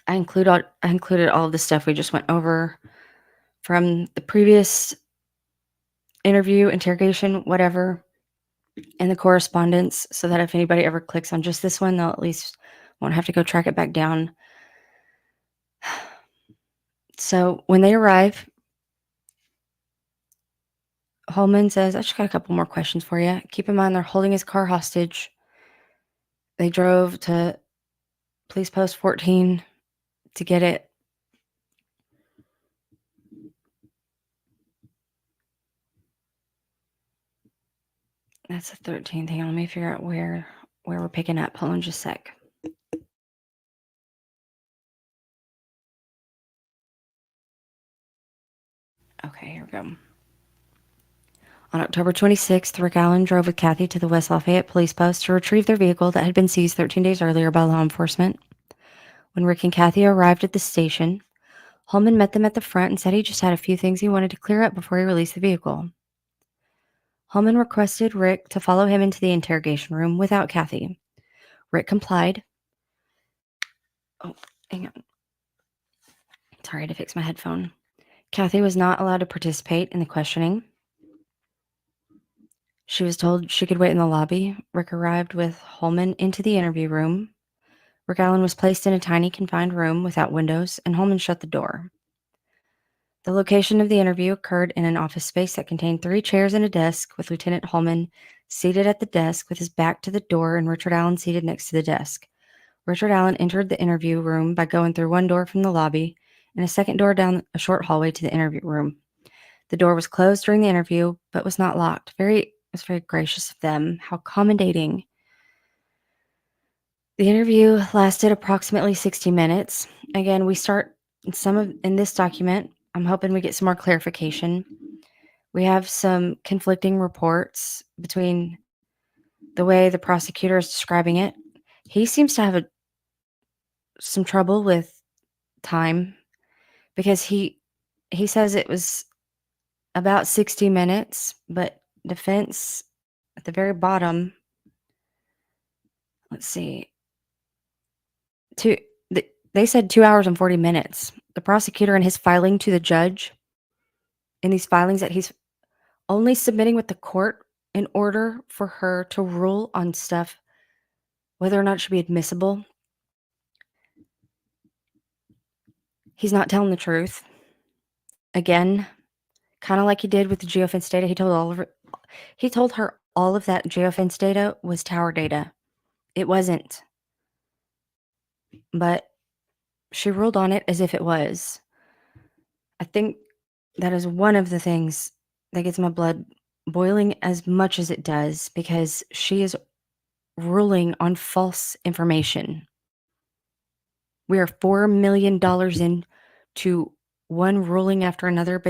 I included all of the stuff we just went over from the previous interview, interrogation, whatever, and the correspondence, so that if anybody ever clicks on just this one, they'll at least won't have to go track it back down. So when they arrive, Holeman says, I just got a couple more questions for you. Keep in mind they're holding his car hostage. They drove to police post 14 to get it. That's the 13th. Hang on, let me figure out where we're picking up. Hold on just a sec. Okay, here we go. On October 26th, Rick Allen drove with Kathy to the West Lafayette Police Post to retrieve their vehicle that had been seized 13 days earlier by law enforcement. When Rick and Kathy arrived at the station, Holeman met them at the front and said he just had a few things he wanted to clear up before he released the vehicle. Holeman requested Rick to follow him into the interrogation room without Kathy. Rick complied. Oh, hang on. Sorry, I had to fix my headphone. Kathy was not allowed to participate in the questioning. She was told she could wait in the lobby. Rick arrived with Holeman into the interview room. Rick Allen was placed in a tiny confined room without windows, and Holeman shut the door. The location of the interview occurred in an office space that contained 3 chairs and a desk, with Lieutenant Holeman seated at the desk with his back to the door and Richard Allen seated next to the desk. Richard Allen entered the interview room by going through one door from the lobby and a second door down a short hallway to the interview room. The door was closed during the interview, but was not locked. It was very gracious of them. How accommodating. The interview lasted approximately 60 minutes. Again, we start in this document. I'm hoping we get some more clarification. We have some conflicting reports between the way the prosecutor is describing it. He seems to have some trouble with time because he says it was about 60 minutes, but defense at the very bottom, let's see, they said 2 hours and 40 minutes. The prosecutor in his filing to the judge, in these filings that he's only submitting with the court in order for her to rule on stuff, whether or not it should be admissible. He's not telling the truth. Again, kind of like he did with the geofence data. He told her all of that geofence data was tower data. It wasn't. But she ruled on it as if it was. I think that is one of the things that gets my blood boiling as much as it does, because she is ruling on false information. We are $4 million into one ruling after another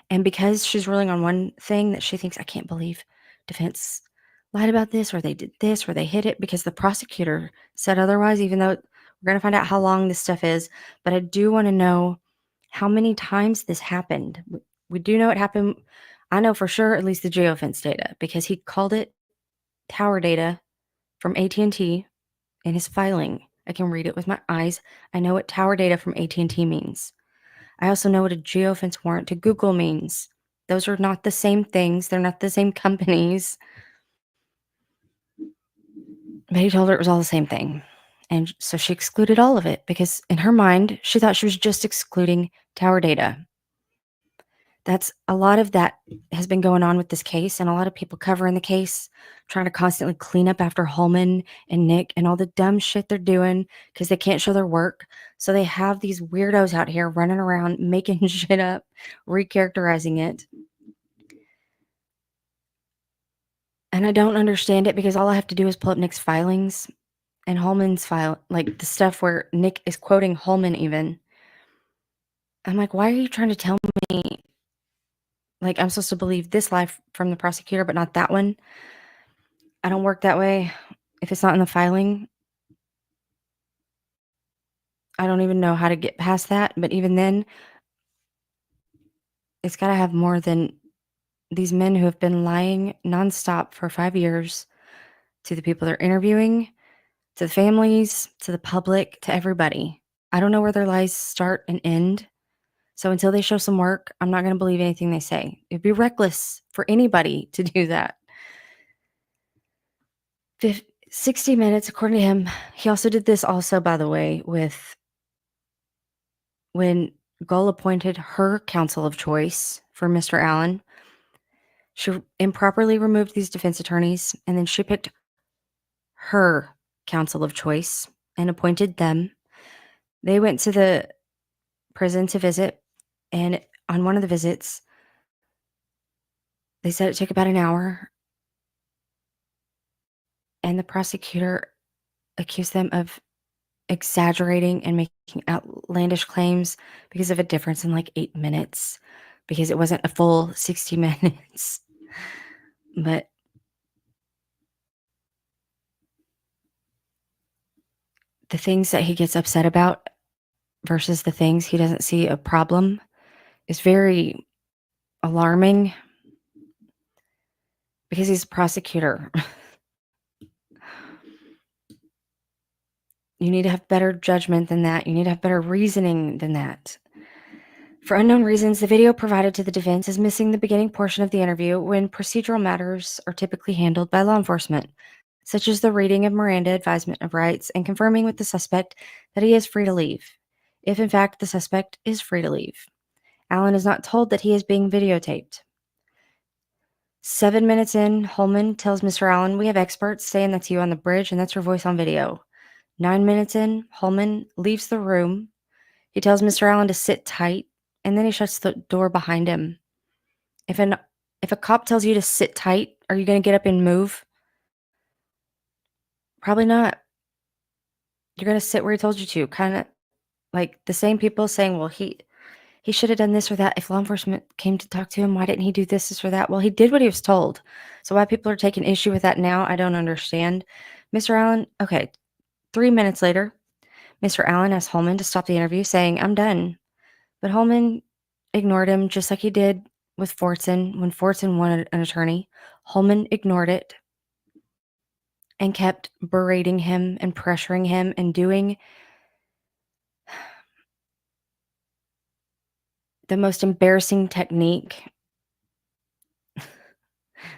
and because she's ruling on one thing that she thinks, I can't believe defense lied about this, or they did this, or they hid it, because the prosecutor said otherwise, even though we're going to find out how long this stuff is. But I do want to know how many times this happened. We do know it happened. I know for sure, at least the geofence data, because he called it tower data from AT&T in his filing. I can read it with my eyes. I know what tower data from AT&T means. I also know what a geofence warrant to Google means. Those are not the same things. They're not the same companies. But he told her it was all the same thing. And so she excluded all of it because in her mind, she thought she was just excluding tower data. That's a lot of that has been going on with this case, and a lot of people covering the case, trying to constantly clean up after Holeman and Nick and all the dumb shit they're doing because they can't show their work. So they have these weirdos out here running around making shit up, recharacterizing it. And I don't understand it because all I have to do is pull up Nick's filings and Holeman's file, like the stuff where Nick is quoting Holeman even. I'm like, why are you trying to tell me, like, I'm supposed to believe this lie from the prosecutor, but not that one? I don't work that way. If it's not in the filing, I don't even know how to get past that. But even then, it's got to have more than these men who have been lying nonstop for 5 years to the people they're interviewing, to the families, to the public, to everybody. I don't know where their lies start and end. So until they show some work, I'm not going to believe anything they say. It'd be reckless for anybody to do that. 60 minutes, according to him. He also did this also, by the way, with when Gull appointed her counsel of choice for Mr. Allen. She improperly removed these defense attorneys, and then she picked her counsel of choice and appointed them. They went to the prison to visit, and on one of the visits, they said it took about an hour, and the prosecutor accused them of exaggerating and making outlandish claims because of a difference in like 8 minutes, because it wasn't a full 60 minutes. But the things that he gets upset about versus the things he doesn't see a problem is very alarming, because he's a prosecutor. You need to have better judgment than that. You need to have better reasoning than that. For unknown reasons, the video provided to the defense is missing the beginning portion of the interview, when procedural matters are typically handled by law enforcement, such as the reading of Miranda advisement of rights and confirming with the suspect that he is free to leave, if in fact the suspect is free to leave. Allen is not told that he is being videotaped. 7 minutes in, Holeman tells Mr. Allen, "We have experts saying that's you on the bridge, and that's your voice on video." 9 minutes in, Holeman leaves the room. He tells Mr. Allen to sit tight, and then he shuts the door behind him. If a cop tells you to sit tight, are you going to get up and move? Probably not. You're going to sit where he told you to. Kind of like the same people saying, "Well, he should have done this or that. If law enforcement came to talk to him, why didn't he do this or that?" Well, he did what he was told. So why people are taking issue with that now, I don't understand. Mr. Allen, okay, 3 minutes later, Mr. Allen asked Holeman to stop the interview, saying, "I'm done." But Holeman ignored him, just like he did with Fortson when Fortson wanted an attorney. Holeman ignored it and kept berating him and pressuring him and doing the most embarrassing technique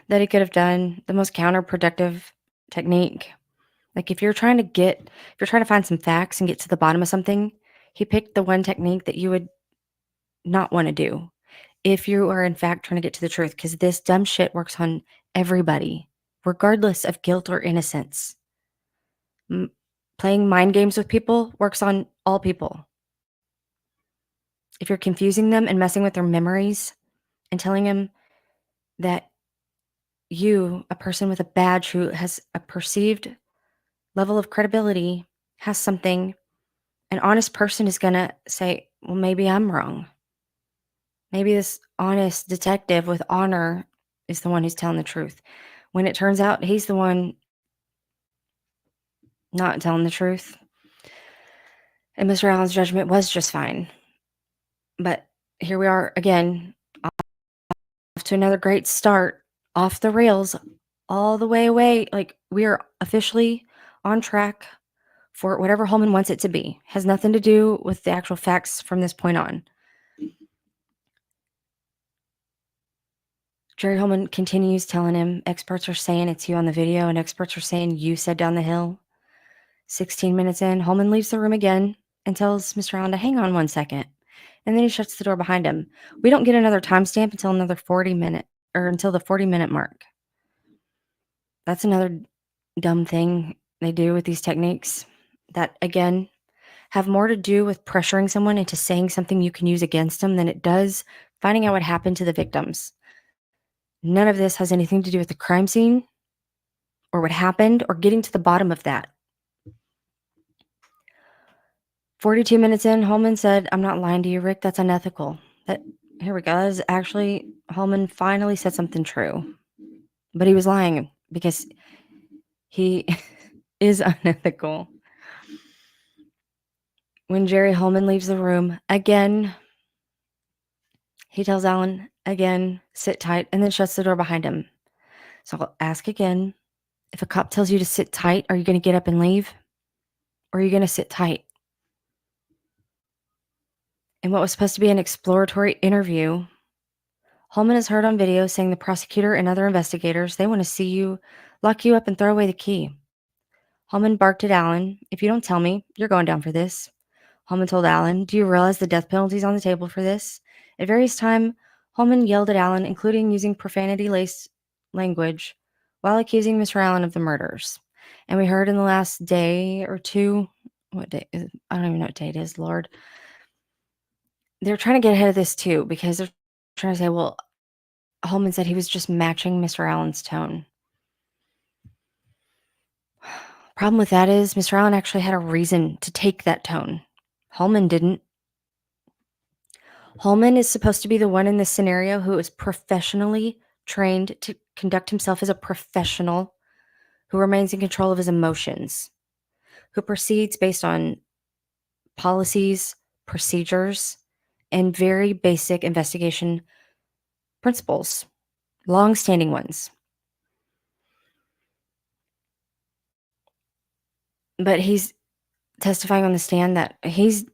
that he could have done, the most counterproductive technique. Like if you're trying to find some facts and get to the bottom of something, he picked the one technique that you would not want to do if you are in fact trying to get to the truth, because this dumb shit works on everybody, regardless of guilt or innocence. Playing mind games with people works on all people. If you're confusing them and messing with their memories and telling them that you, a person with a badge who has a perceived level of credibility, has something, an honest person is going to say, "Well, maybe I'm wrong. Maybe this honest detective with honor is the one who's telling the truth." When it turns out he's the one not telling the truth. And Mr. Allen's judgment was just fine. But here we are again, off to another great start, off the rails, all the way away. Like, we are officially on track for whatever Holeman wants it to be. Has nothing to do with the actual facts from this point on. Jerry Holeman continues telling him, "Experts are saying it's you on the video, and experts are saying you said down the hill." 16 minutes in, Holeman leaves the room again and tells Mr. Allen to hang on 1 second. And then he shuts the door behind him. We don't get another timestamp until until the 40-minute mark. That's another dumb thing they do with these techniques that, again, have more to do with pressuring someone into saying something you can use against them than it does finding out what happened to the victims. None of this has anything to do with the crime scene or what happened or getting to the bottom of that. 42 minutes in, Holeman said, "I'm not lying to you, Rick. That's unethical." Here we go. That is actually, Holeman finally said something true. But he was lying because he is unethical. When Jerry Holeman leaves the room again, he tells Allen again, "Sit tight," and then shuts the door behind him. So I'll ask again, if a cop tells you to sit tight, are you going to get up and leave? Or are you going to sit tight? In what was supposed to be an exploratory interview, Holeman is heard on video saying the prosecutor and other investigators, they want to see you, lock you up, and throw away the key. Holeman barked at Allen, "If you don't tell me, you're going down for this." Holeman told Allen, "Do you realize the death penalty is on the table for this?" At various times, Holeman yelled at Allen, including using profanity-laced language, while accusing Mr. Allen of the murders. And we heard in the last day or two, what day is it? I don't even know what day it is, Lord. They're trying to get ahead of this too, because they're trying to say, well, Holeman said he was just matching Mr. Allen's tone. Problem with that is Mr. Allen actually had a reason to take that tone. Holeman didn't. Holeman is supposed to be the one in this scenario who is professionally trained to conduct himself as a professional, who remains in control of his emotions, who proceeds based on policies, procedures, and very basic investigation principles, long-standing ones. But he's testifying on the stand that he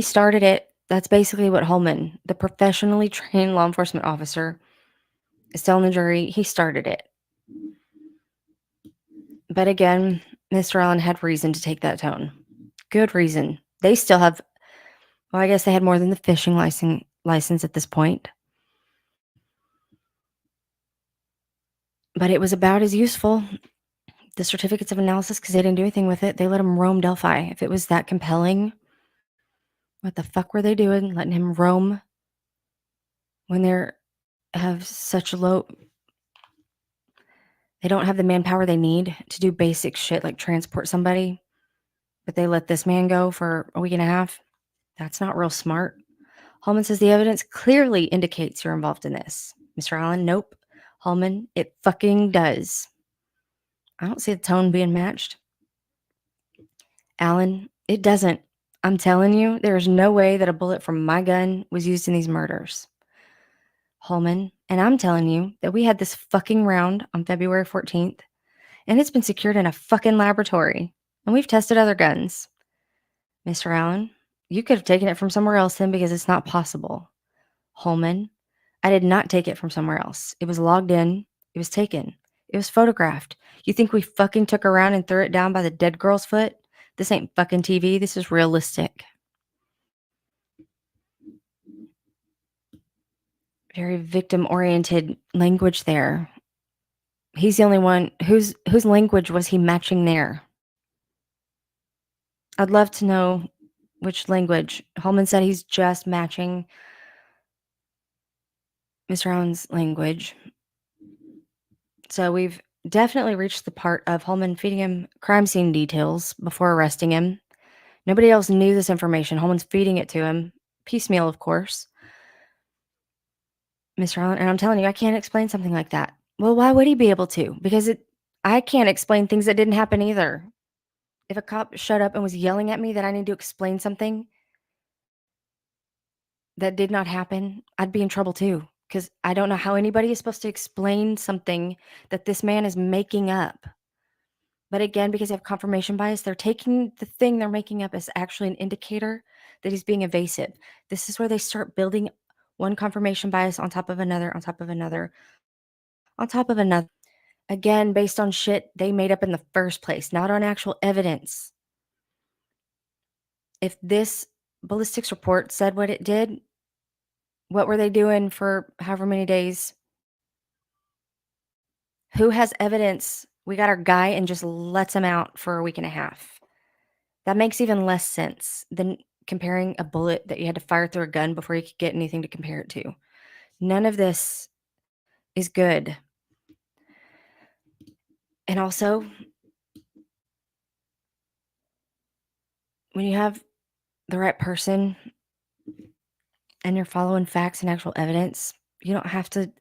started it. That's basically what Holeman, the professionally trained law enforcement officer, is telling the jury. He started it. But again, Mr. Allen had reason to take that tone. Good reason. They still have, well, I guess they had more than the fishing license at this point. But it was about as useful, the certificates of analysis, because they didn't do anything with it. They let him roam Delphi. If it was that compelling, what the fuck were they doing? Letting him roam when they have such low, they don't have the manpower they need to do basic shit like transport somebody, but they let this man go for a week and a half. That's not real smart. Holeman says the evidence clearly indicates you're involved in this. Mr. Allen, nope. Holeman, it fucking does. I don't see the tone being matched. Allen, it doesn't. I'm telling you, there is no way that a bullet from my gun was used in these murders. Holeman, and I'm telling you that we had this fucking round on February 14th, and it's been secured in a fucking laboratory, and we've tested other guns. Mr. Allen, you could have taken it from somewhere else then, because it's not possible. Holeman, I did not take it from somewhere else. It was logged in. It was taken. It was photographed. You think we fucking took her around and threw it down by the dead girl's foot? This ain't fucking TV. This is realistic. Very victim-oriented language there. He's the only one whose language was he matching there? I'd love to know which language. Holeman said he's just matching Mr. Allen's language. So we've definitely reached the part of Holeman feeding him crime scene details before arresting him. Nobody else knew this information. Holeman's feeding it to him, piecemeal, of course. Mr. Allen, and I'm telling you, I can't explain something like that. Well, why would he be able to? Because I can't explain things that didn't happen either. If a cop showed up and was yelling at me that I need to explain something that did not happen, I'd be in trouble too. Because I don't know how anybody is supposed to explain something that this man is making up. But again, because they have confirmation bias, they're taking the thing they're making up as actually an indicator that he's being evasive. This is where they start building one confirmation bias on top of another, on top of another, on top of another. Again, based on shit they made up in the first place, not on actual evidence. If this ballistics report said what it did, what were they doing for however many days? Who has evidence? We got our guy and just lets him out for a week and a half. That makes even less sense than comparing a bullet that you had to fire through a gun before you could get anything to compare it to. None of this is good. And also, when you have the right person and you're following facts and actual evidence, you don't have to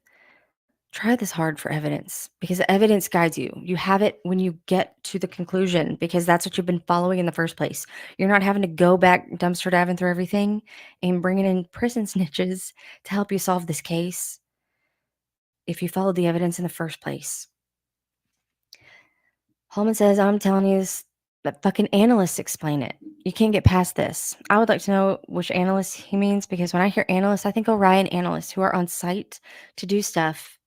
try this hard for evidence, because the evidence guides you. You have it when you get to the conclusion, because that's what you've been following in the first place. You're not having to go back dumpster diving through everything and bringing in prison snitches to help you solve this case if you followed the evidence in the first place. Holeman says, I'm telling you this, that fucking analysts explain it. You can't get past this. I would like to know which analysts he means, because when I hear analysts, I think Orion analysts who are on site to do stuff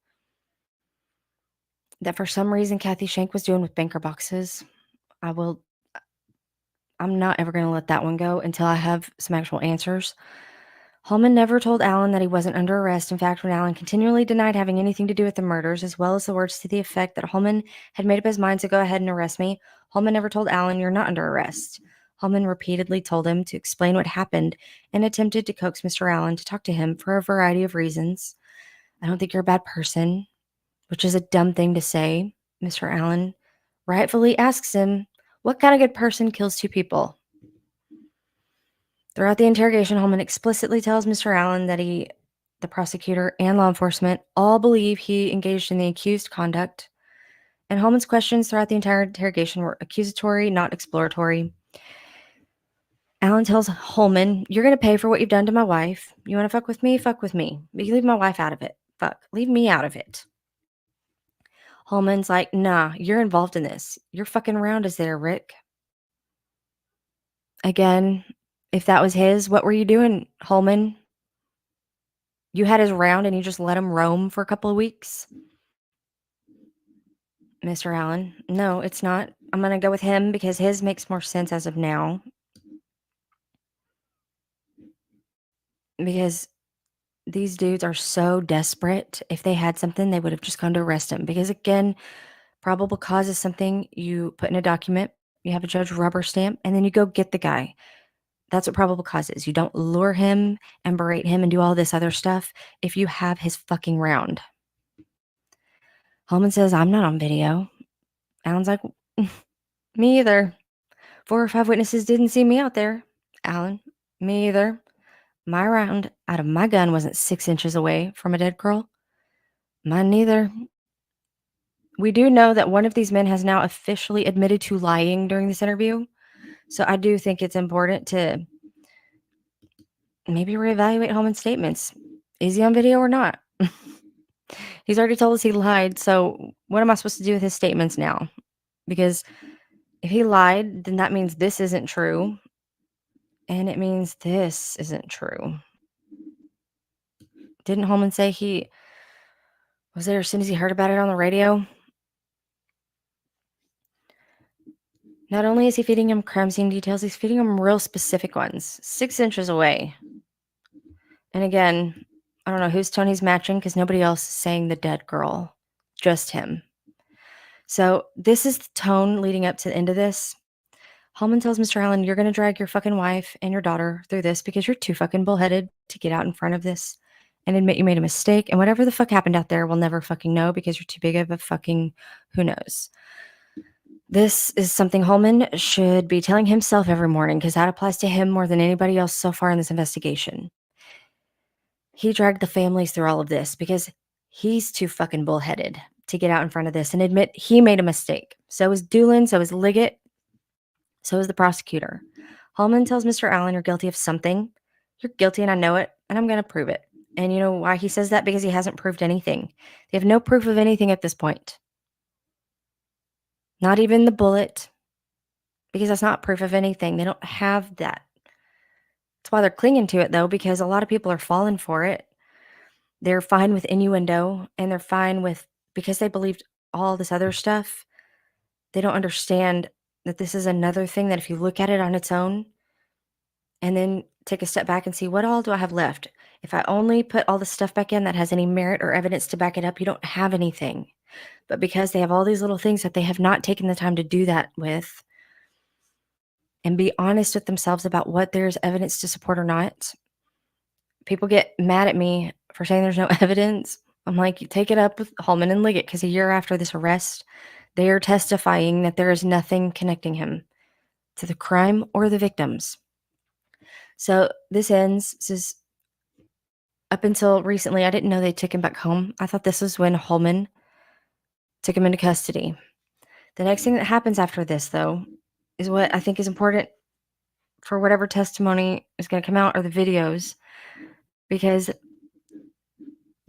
that for some reason Kathy Shank was doing with banker boxes. I'm not ever going to let that one go until I have some actual answers. Holeman never told Allen that he wasn't under arrest. In fact, when Allen continually denied having anything to do with the murders, as well as the words to the effect that Holeman had made up his mind to go ahead and arrest me, Holeman never told Allen, "You're not under arrest." Holeman repeatedly told him to explain what happened and attempted to coax Mr. Allen to talk to him for a variety of reasons. "I don't think you're a bad person," which is a dumb thing to say. Mr. Allen rightfully asks him, "What kind of good person kills two people?" Throughout the interrogation, Holeman explicitly tells Mr. Allen that the prosecutor, and law enforcement all believe he engaged in the accused conduct, and Holeman's questions throughout the entire interrogation were accusatory, not exploratory. Allen tells Holeman, "You're going to pay for what you've done to my wife. You want to fuck with me? Fuck with me. But you leave my wife out of it. Fuck. Leave me out of it." Holeman's like, "Nah, you're involved in this. Your fucking round is there, Rick." Again, if that was his, what were you doing, Holeman? You had his round and you just let him roam for a couple of weeks? Mr. Allen, "No, it's not. I'm going to go with him because his makes more sense as of now. Because these dudes are so desperate. If they had something, they would have just gone to arrest him. Because again, probable cause is something you put in a document, you have a judge rubber stamp, and then you go get the guy. That's what probable cause is. You don't lure him and berate him and do all this other stuff if you have his fucking round." Holman says, "I'm not on video." Allen's like, "Me either. 4 or 5 witnesses didn't see me out there." Allen, "Me either. My round out of my gun wasn't 6 inches away from a dead girl." "Mine neither." We do know that one of these men has now officially admitted to lying during this interview. So I do think it's important to maybe reevaluate Holman's statements. Is he on video or not? He's already told us he lied. So what am I supposed to do with his statements now? Because if he lied, then that means this isn't true. And it means this isn't true. Didn't Holman say he was there as soon as he heard about it on the radio? Not only is he feeding him crime scene details, he's feeding him real specific ones. 6 inches away. And again, I don't know whose tone he's matching because nobody else is saying the dead girl. Just him. So this is the tone leading up to the end of this. Holman tells Mr. Allen, "You're going to drag your fucking wife and your daughter through this because you're too fucking bullheaded to get out in front of this and admit you made a mistake. And whatever the fuck happened out there, we'll never fucking know because you're too big of a fucking who knows." This is something Holman should be telling himself every morning because that applies to him more than anybody else so far in this investigation. He dragged the families through all of this because he's too fucking bullheaded to get out in front of this and admit he made a mistake. So is Doolin, so is Liggett, so is the prosecutor. Holman tells Mr. Allen, "You're guilty of something. You're guilty and I know it, and I'm going to prove it." And you know why he says that? Because he hasn't proved anything. They have no proof of anything at this point. Not even the bullet, because that's not proof of anything. They don't have that. That's why they're clinging to it, though, because a lot of people are falling for it. They're fine with innuendo, and they're fine with, because they believed all this other stuff, they don't understand that this is another thing that if you look at it on its own and then take a step back and see, what all do I have left? If I only put all the stuff back in that has any merit or evidence to back it up, you don't have anything. But because they have all these little things that they have not taken the time to do that with and be honest with themselves about what there's evidence to support or not, people get mad at me for saying there's no evidence. I'm like, you take it up with Holman and Liggett because a year after this arrest, they are testifying that there is nothing connecting him to the crime or the victims. So this ends. This is up until recently. I didn't know they took him back home. I thought this was when Holman took him into custody. The next thing that happens after this, though, is what I think is important for whatever testimony is going to come out or the videos, because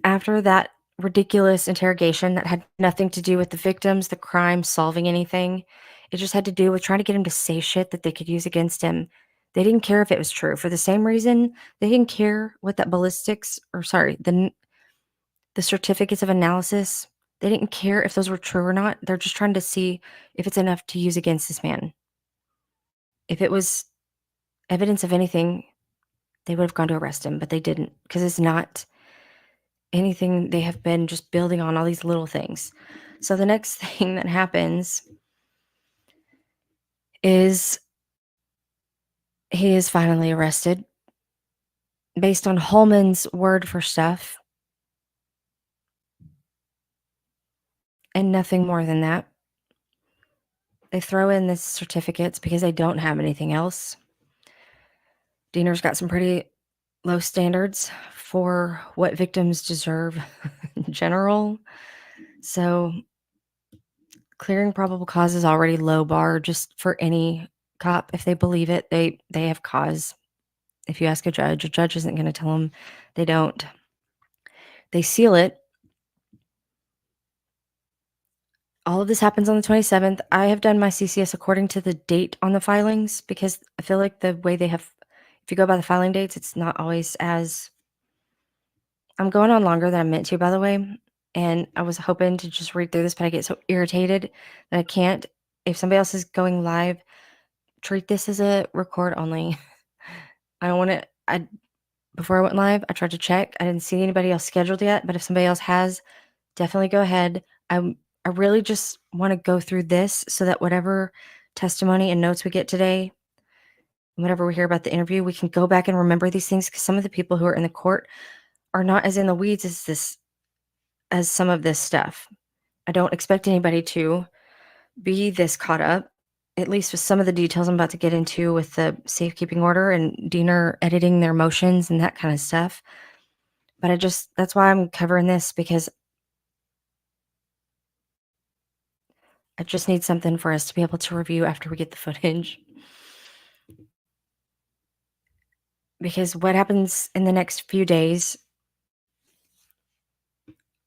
after that ridiculous interrogation that had nothing to do with the victims, the crime, solving anything, it just had to do with trying to get him to say shit that they could use against him. They didn't care if it was true. For the same reason, they didn't care what that the certificates of analysis, they didn't care if those were true or not. They're just trying to see if it's enough to use against this man. If it was evidence of anything, they would have gone to arrest him, but they didn't because it's not anything. They have been just building on all these little things. So the next thing that happens is he is finally arrested based on Holeman's word for stuff and nothing more than that. They throw in the certificates because they don't have anything else. Diener's got some pretty low standards for what victims deserve in general. So clearing probable cause is already low bar just for any cop. If they believe it, they have cause. If you ask a judge isn't going to tell them they don't. They seal it. All of this happens on the 27th. I have done my CCS according to the date on the filings because I feel like the way they have, if you go by the filing dates, it's not always as. I'm going on longer than I meant to, by the way. And I was hoping to just read through this, but I get so irritated that I can't. If somebody else is going live, treat this as a record only. I don't want to. Before I went live, I tried to check. I didn't see anybody else scheduled yet, but if somebody else has, definitely go ahead. I really just want to go through this so that whatever testimony and notes we get today, whatever we hear about the interview, we can go back and remember these things because some of the people who are in the court are not as in the weeds as some of this stuff. I don't expect anybody to be this caught up, at least with some of the details I'm about to get into with the safekeeping order and Diener editing their motions and that kind of stuff. But that's why I'm covering this because I just need something for us to be able to review after we get the footage. Because what happens in the next few days,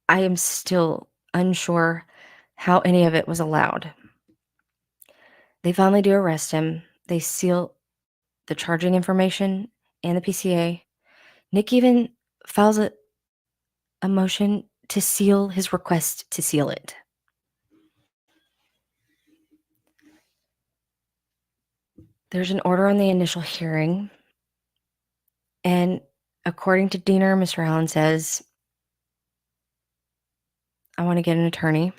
I am still unsure how any of it was allowed. They finally do arrest him. They seal the charging information and the PCA. Nick even files a motion to seal his request to seal it. There's an order on the initial hearing. And according to Diener, Mr. Allen says, I want to get an attorney.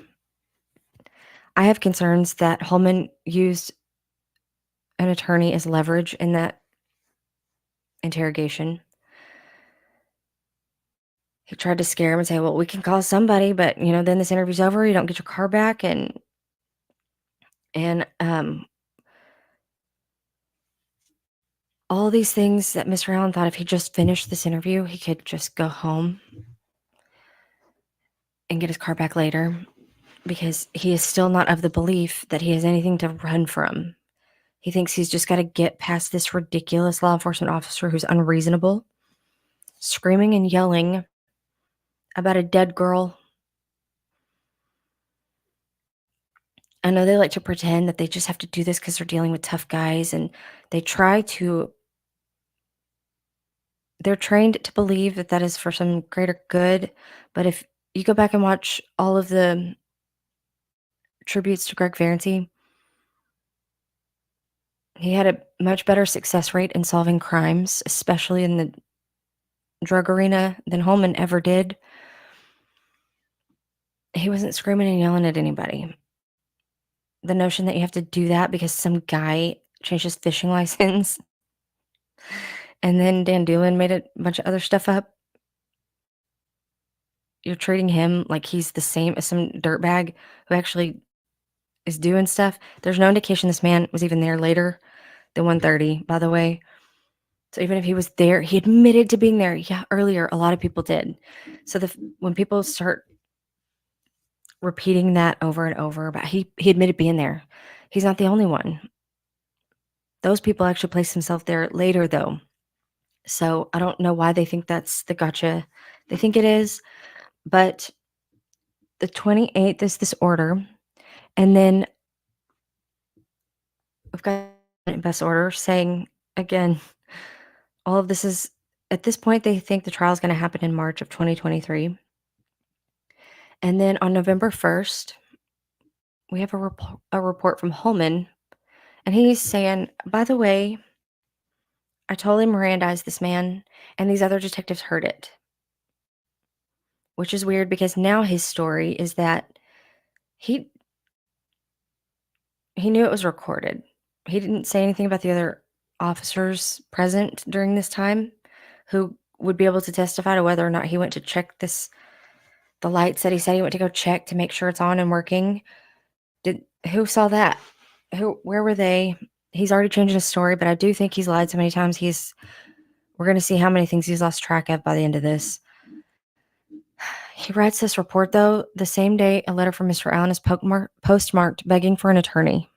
I have concerns that Holeman used an attorney as leverage in that interrogation. He tried to scare him and say, well, we can call somebody, but, then this interview's over. You don't get your car back. And all these things that Mr. Allen thought if he just finished this interview, he could just go home and get his car back later because he is still not of the belief that he has anything to run from. He thinks he's just got to get past this ridiculous law enforcement officer who's unreasonable, screaming and yelling about a dead girl. I know they like to pretend that they just have to do this because they're dealing with tough guys, and they're trained to believe that that is for some greater good. But if you go back and watch all of the tributes to Greg Ferenczi, he had a much better success rate in solving crimes, especially in the drug arena, than Holeman ever did. He wasn't screaming and yelling at anybody. The notion that you have to do that because some guy changed his fishing license and then Dan Doolin made a bunch of other stuff up. You're treating him like he's the same as some dirtbag who actually is doing stuff. There's no indication this man was even there later than 1:30, by the way. So even if he was there, he admitted to being there. Yeah, earlier, a lot of people did. So when people start repeating that over and over about he admitted being there, he's not the only one. Those people actually placed himself there later, though. So I don't know why they think that's the gotcha. They think it is, but the 28th is this order. And then we've got best order saying, again, all of this is, at this point, they think the trial is going to happen in March of 2023. And then on November 1st, we have a report from Holeman, and he's saying, by the way, I totally Mirandized this man, and these other detectives heard it, which is weird because now his story is that he he knew it was recorded. He didn't say anything about the other officers present during this time who would be able to testify to whether or not he went to check the lights that he said he went to go check to make sure it's on and working. Who saw that? Where were they? He's already changed his story, but I do think he's lied so many times. We're going to see how many things he's lost track of by the end of this. He writes this report, though, the same day a letter from Mr. Allen is postmarked begging for an attorney.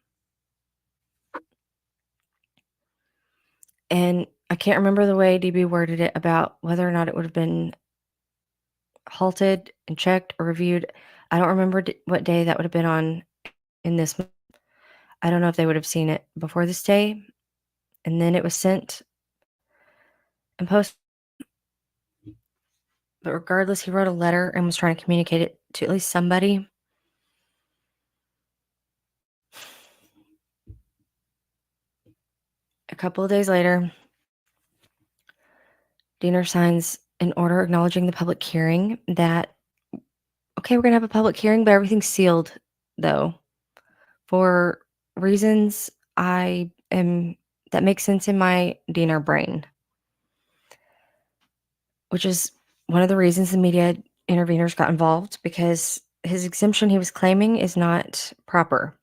And I can't remember the way DB worded it about whether or not it would have been halted and checked or reviewed. I don't remember what day that would have been on in this month. I don't know if they would have seen it before this day. And then it was sent and posted. But regardless, he wrote a letter and was trying to communicate it to at least somebody. A couple of days later, Diener signs an order acknowledging the public hearing that, okay, we're going to have a public hearing, but everything's sealed, though, for reasons that make sense in my Diener brain, which is one of the reasons the media interveners got involved, because his exemption he was claiming is not proper.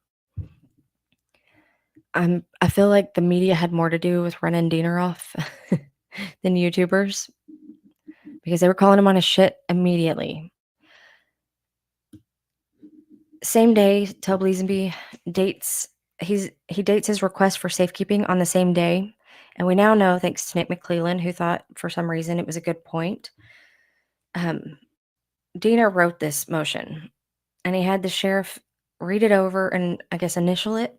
I feel like the media had more to do with running Diener off than YouTubers, because they were calling him on his shit immediately. Same day, Tub Leesenby dates his request for safekeeping on the same day, and we now know, thanks to Nick McClellan, who thought for some reason it was a good point. Diener wrote this motion, and he had the sheriff read it over and I guess initial it.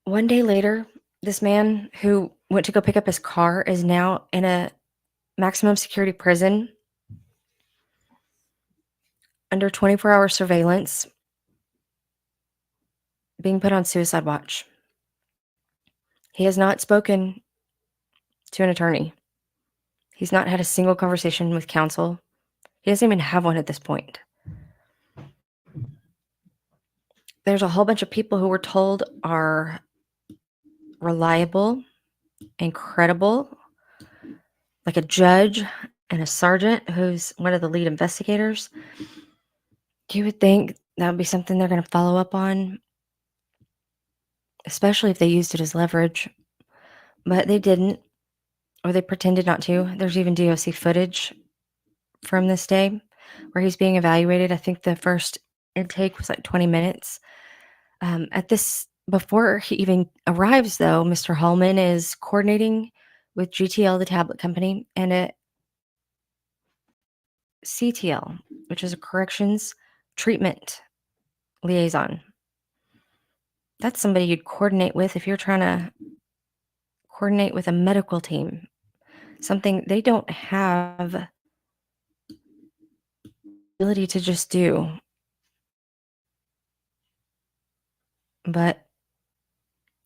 One day later, this man who went to go pick up his car is now in a maximum security prison under 24-hour surveillance, being put on suicide watch. He has not spoken to an attorney. He's not had a single conversation with counsel. He doesn't even have one at this point. There's a whole bunch of people who we're told are reliable and credible, like a judge and a sergeant who's one of the lead investigators. You would think that would be something they're going to follow up on, especially if they used it as leverage. But they didn't, or they pretended not to. There's even DOC footage from this day where he's being evaluated. I think the first intake was like 20 minutes. Before he even arrives, though, Mr. Holeman is coordinating with GTL, the tablet company, and a CTL, which is a corrections treatment liaison. That's somebody you'd coordinate with if you're trying to coordinate with a medical team. Something they don't have the ability to just do. But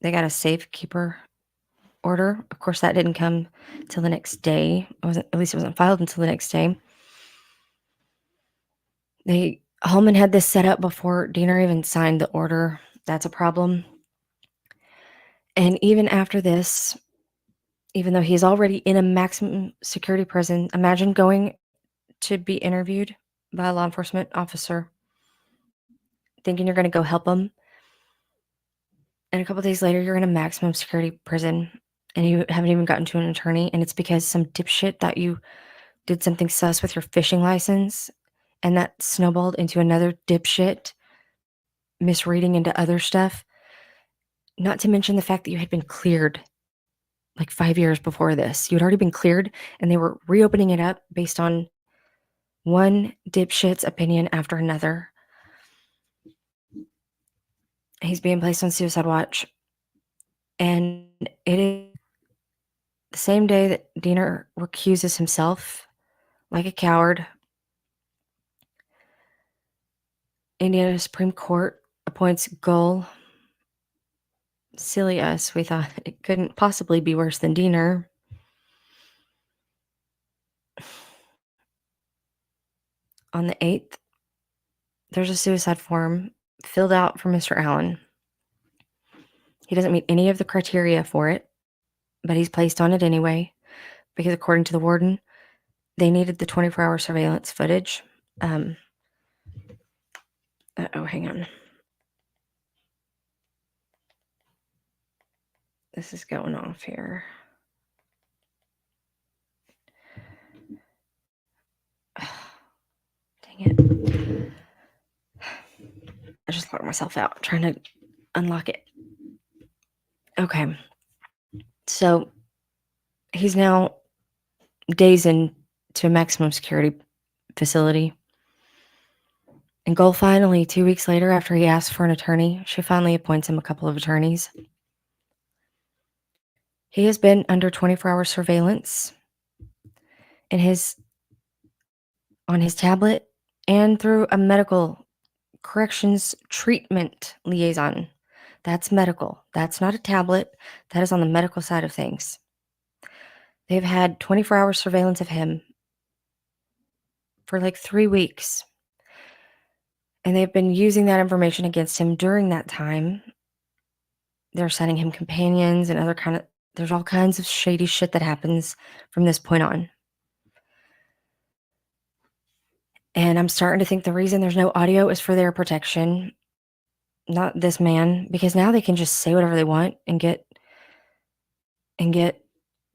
they got a safekeeper order. Of course, that didn't come till the next day. It wasn't filed until the next day. Holman had this set up before Diener even signed the order. That's a problem. And even after this, even though he's already in a maximum security prison, imagine going to be interviewed by a law enforcement officer, thinking you're going to go help him. And a couple days later, you're in a maximum security prison and you haven't even gotten to an attorney. And it's because some dipshit thought you did something sus with your fishing license. And that snowballed into another dipshit misreading into other stuff. Not to mention the fact that you had been cleared like 5 years before this. You had already been cleared and they were reopening it up based on one dipshit's opinion after another. He's being placed on suicide watch. And it is the same day that Diener recuses himself like a coward. Indiana Supreme Court appoints Gull Silly us. We thought it couldn't possibly be worse than Diener. On the 8th, there's a suicide form filled out for Mr. Allen. He doesn't meet any of the criteria for it, but he's placed on it anyway, because according to the warden, they needed the 24-hour surveillance footage. Hang on. This is going off here. Dang it. I just locked myself out trying to unlock it. Okay. So he's now days into a maximum security facility. And Goal finally, 2 weeks later, after he asks for an attorney, she finally appoints him a couple of attorneys. He has been under 24-hour surveillance on his tablet and through a medical corrections treatment liaison. That's medical. That's not a tablet. That is on the medical side of things. They've had 24-hour surveillance of him for like 3 weeks. And they've been using that information against him during that time. They're sending him companions and there's all kinds of shady shit that happens from this point on. And I'm starting to think the reason there's no audio is for their protection, not this man, because now they can just say whatever they want and get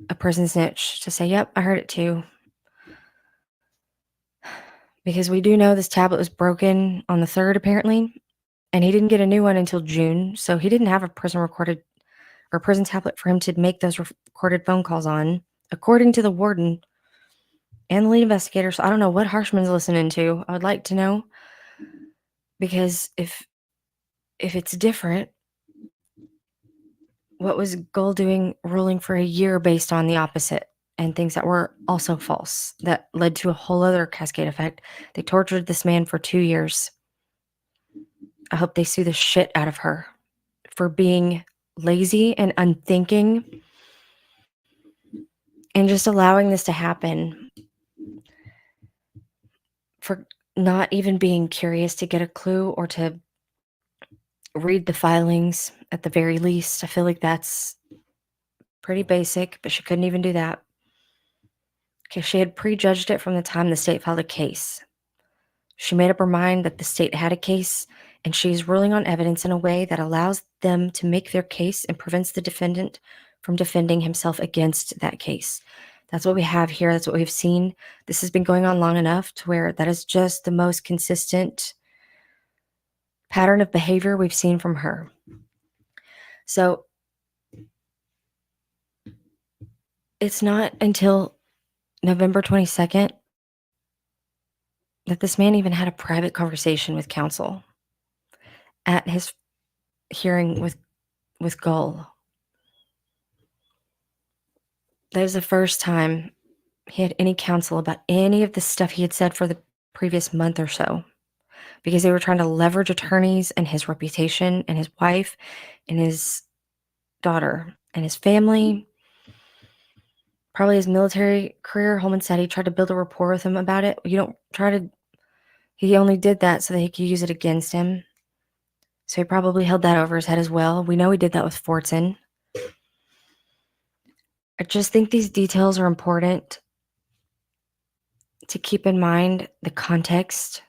a prison snitch to say, yep, I heard it too. Because we do know this tablet was broken on the 3rd, apparently, and he didn't get a new one until June, so he didn't have a prison tablet for him to make those recorded phone calls on, according to the warden and the lead investigator. So I don't know what Harshman's listening to. I would like to know, because if it's different, what was Gull doing ruling for a year based on the opposite and things that were also false that led to a whole other cascade effect? They tortured this man for 2 years. I hope they sue the shit out of her for being lazy and unthinking and just allowing this to happen, for not even being curious to get a clue or to read the filings at the very least. I feel like that's pretty basic, but she couldn't even do that. Okay, she had prejudged it from the time the state filed a case. She made up her mind that the state had a case, and she's ruling on evidence in a way that allows them to make their case and prevents the defendant from defending himself against that case. That's what we have here. That's what we've seen. This has been going on long enough to where that is just the most consistent pattern of behavior we've seen from her. So it's not until November 22nd that this man even had a private conversation with counsel at his hearing with Gull. That was the first time he had any counsel about any of the stuff he had said for the previous month or so, because they were trying to leverage attorneys and his reputation and his wife and his daughter and his family, probably his military career. Holeman said he tried to build a rapport with him about it. He only did that so that he could use it against him. So he probably held that over his head as well. We know he did that with Fortson. I just think these details are important to keep in mind, the context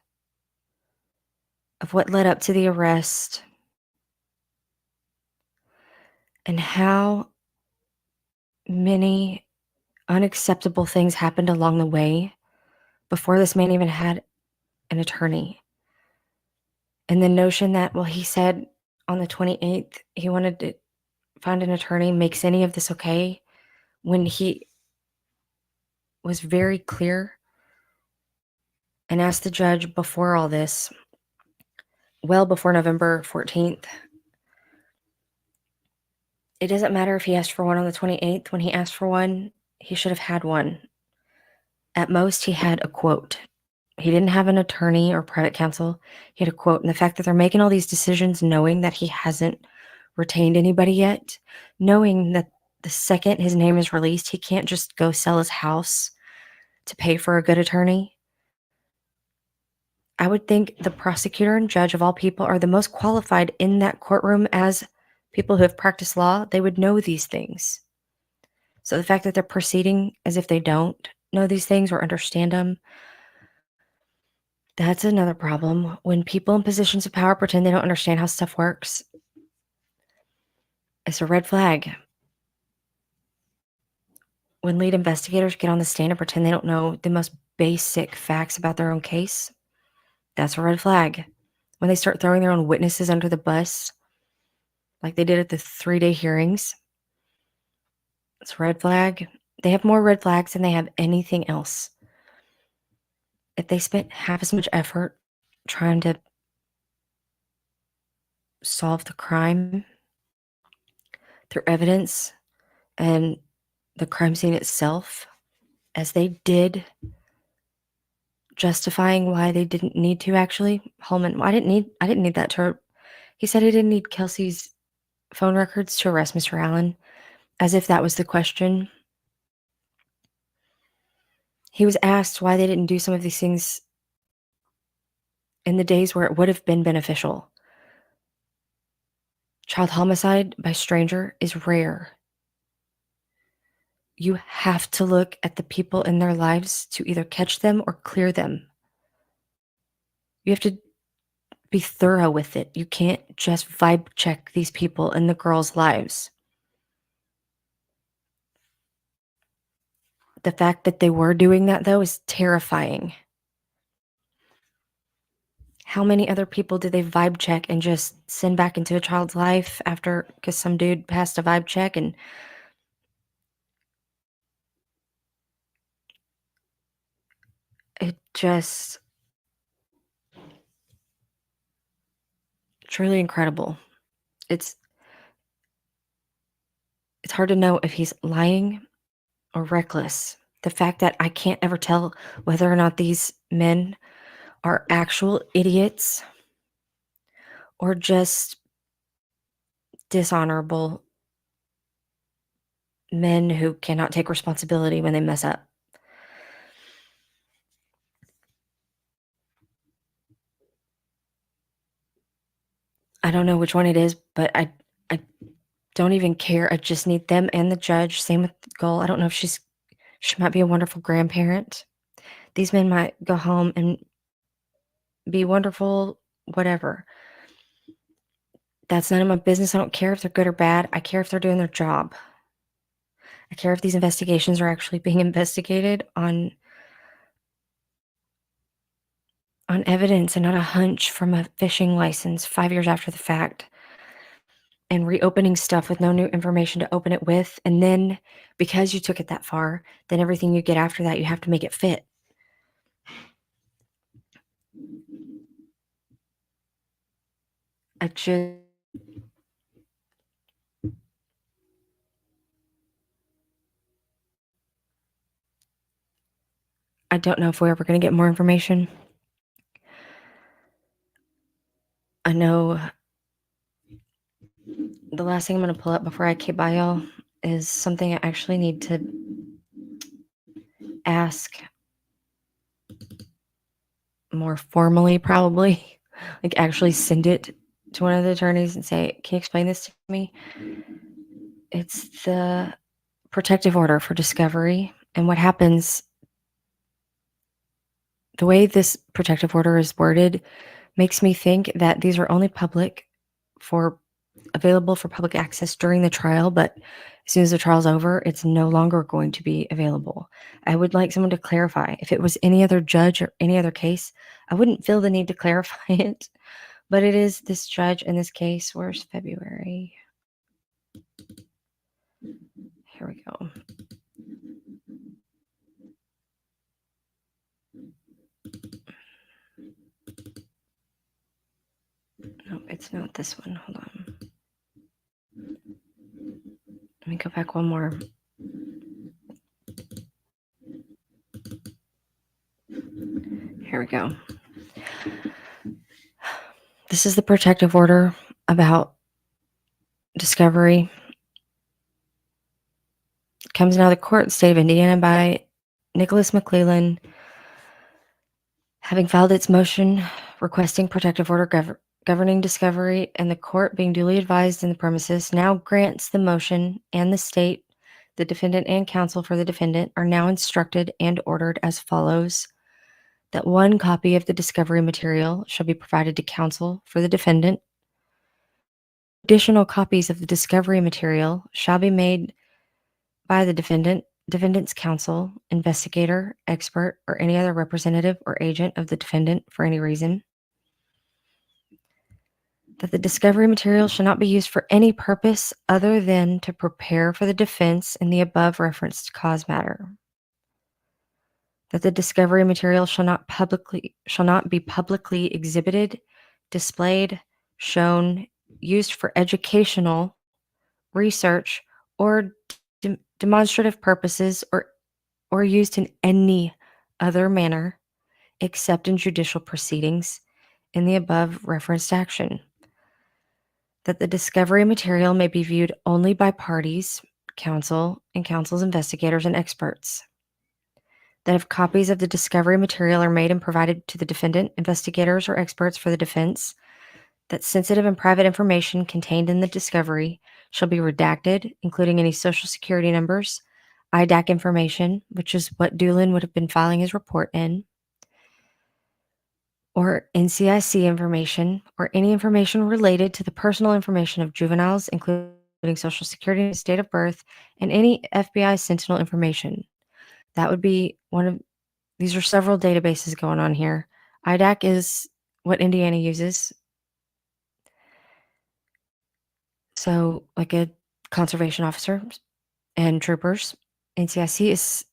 of what led up to the arrest and how many unacceptable things happened along the way before this man even had an attorney. And the notion that, well, he said on the 28th he wanted to find an attorney makes any of this okay, when he was very clear and asked the judge before all this, well before November 14th, it doesn't matter if he asked for one on the 28th. When he asked for one, he should have had one. At most, he had a quote. He didn't have an attorney or private counsel. He had a quote. And the fact that they're making all these decisions knowing that he hasn't retained anybody yet, knowing that the second his name is released, he can't just go sell his house to pay for a good attorney. I would think the prosecutor and judge of all people are the most qualified in that courtroom as people who have practiced law. They would know these things. So the fact that they're proceeding as if they don't know these things or understand them, that's another problem. When people in positions of power pretend they don't understand how stuff works, it's a red flag. When lead investigators get on the stand and pretend they don't know the most basic facts about their own case, that's a red flag. When they start throwing their own witnesses under the bus, like they did at the 3-day hearings, it's a red flag. They have more red flags than they have anything else. If they spent half as much effort trying to solve the crime through evidence and the crime scene itself as they did justifying why they didn't need to actually. Holeman, I didn't need that to. He said he didn't need Kelsey's phone records to arrest Mr. Allen, as if that was the question. He was asked why they didn't do some of these things in the days where it would have been beneficial. Child homicide by stranger is rare. You have to look at the people in their lives to either catch them or clear them. You have to be thorough with it. You can't just vibe check these people in the girls' lives. The fact that they were doing that, though, is terrifying. How many other people did they vibe check and just send back into a child's life after, because some dude passed a vibe check? And it just truly incredible. It's hard to know if he's lying or reckless. The fact that I can't ever tell whether or not these men are actual idiots or just dishonorable men who cannot take responsibility when they mess up. I don't know which one it is, but I don't even care. I just need them and the judge. Same with Gull. I don't know if she might be a wonderful grandparent. These men might go home and be wonderful, whatever. That's none of my business. I don't care if they're good or bad. I care if they're doing their job. I care if these investigations are actually being investigated on evidence and not a hunch from a fishing license 5 years after the fact, and reopening stuff with no new information to open it with. And then because you took it that far, then everything you get after that, you have to make it fit. I don't know if we're ever going to get more information. I know the last thing I'm going to pull up before I keep by y'all is something I actually need to ask more formally, probably. Like actually send it to one of the attorneys and say, can you explain this to me? It's the protective order for discovery. And what happens, the way this protective order is worded makes me think that these are only available for public access during the trial, but as soon as the trial's over, it's no longer going to be available. I would like someone to clarify. If it was any other judge or any other case, I wouldn't feel the need to clarify it, but it is this judge in this case. Where's February? Here we go. No, it's not this one. Hold on. Let me go back one more. Here we go. This is the protective order about discovery comes now the court in the state of Indiana by Nicholas McClellan, having filed its motion requesting protective order governing discovery, and the court being duly advised in the premises, now grants the motion, and the state, the defendant and counsel for the defendant, are now instructed and ordered as follows: that one copy of the discovery material shall be provided to counsel for the defendant. Additional copies of the discovery material shall be made by the defendant's counsel, investigator, expert, or any other representative or agent of the defendant for any reason. That the discovery material shall not be used for any purpose other than to prepare for the defense in the above referenced cause matter. That the discovery material shall not be publicly exhibited, displayed, shown, used for educational, research, or demonstrative purposes, or used in any other manner except in judicial proceedings in the above referenced action. That the discovery material may be viewed only by parties, counsel, and counsel's investigators and experts. That if copies of the discovery material are made and provided to the defendant, investigators, or experts for the defense, that sensitive and private information contained in the discovery shall be redacted, including any social security numbers, IDAC information, which is what Doolin would have been filing his report in, or NCIC information, or any information related to the personal information of juveniles, including social security and date of birth, and any FBI Sentinel information. That would be these are several databases going on here. IDAC is what Indiana uses. So, like a conservation officer and troopers. NCIC is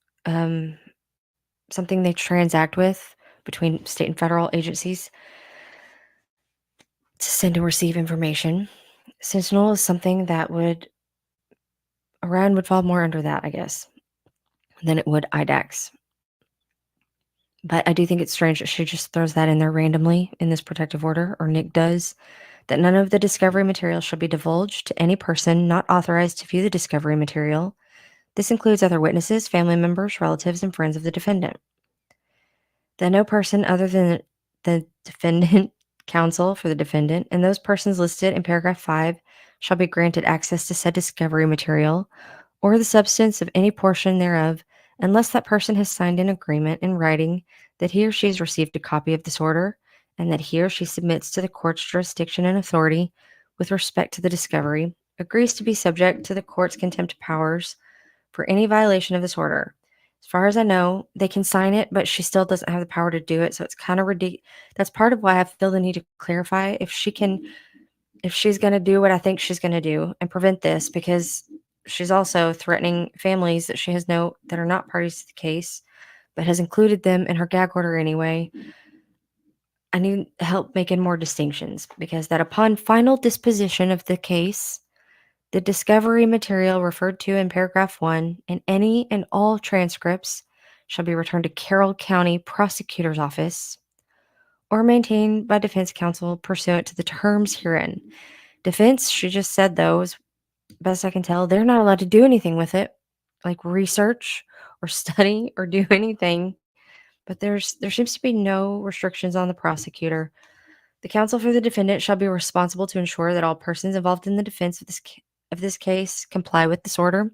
something they transact with between state and federal agencies to send and receive information. Sentinel is something that Orion would fall more under that, I guess, than it would IDAX. But I do think it's strange that she just throws that in there randomly in this protective order, or Nick does, that none of the discovery material shall be divulged to any person not authorized to view the discovery material. This includes other witnesses, family members, relatives, and friends of the defendant. That no person other than the defendant, counsel for the defendant, and those persons listed in paragraph 5 shall be granted access to said discovery material or the substance of any portion thereof, unless that person has signed an agreement in writing that he or she has received a copy of this order, and that he or she submits to the court's jurisdiction and authority with respect to the discovery, agrees to be subject to the court's contempt powers for any violation of this order. As far as I know, they can sign it, but she still doesn't have the power to do it, so it's kind of ridiculous. That's part of why I feel the need to clarify if she's going to do what I think she's going to do and prevent this, because she's also threatening families that she has that are not parties to the case, but has included them in her gag order anyway. I need help making more distinctions, because that upon final disposition of the case, the discovery material referred to in paragraph 1 and any and all transcripts shall be returned to Carroll County Prosecutor's Office or maintained by defense counsel pursuant to the terms herein. Defense, she just said, though, as best I can tell, they're not allowed to do anything with it, like research or study or do anything. But there seems to be no restrictions on the prosecutor. The counsel for the defendant shall be responsible to ensure that all persons involved in the defense of this case comply with this order,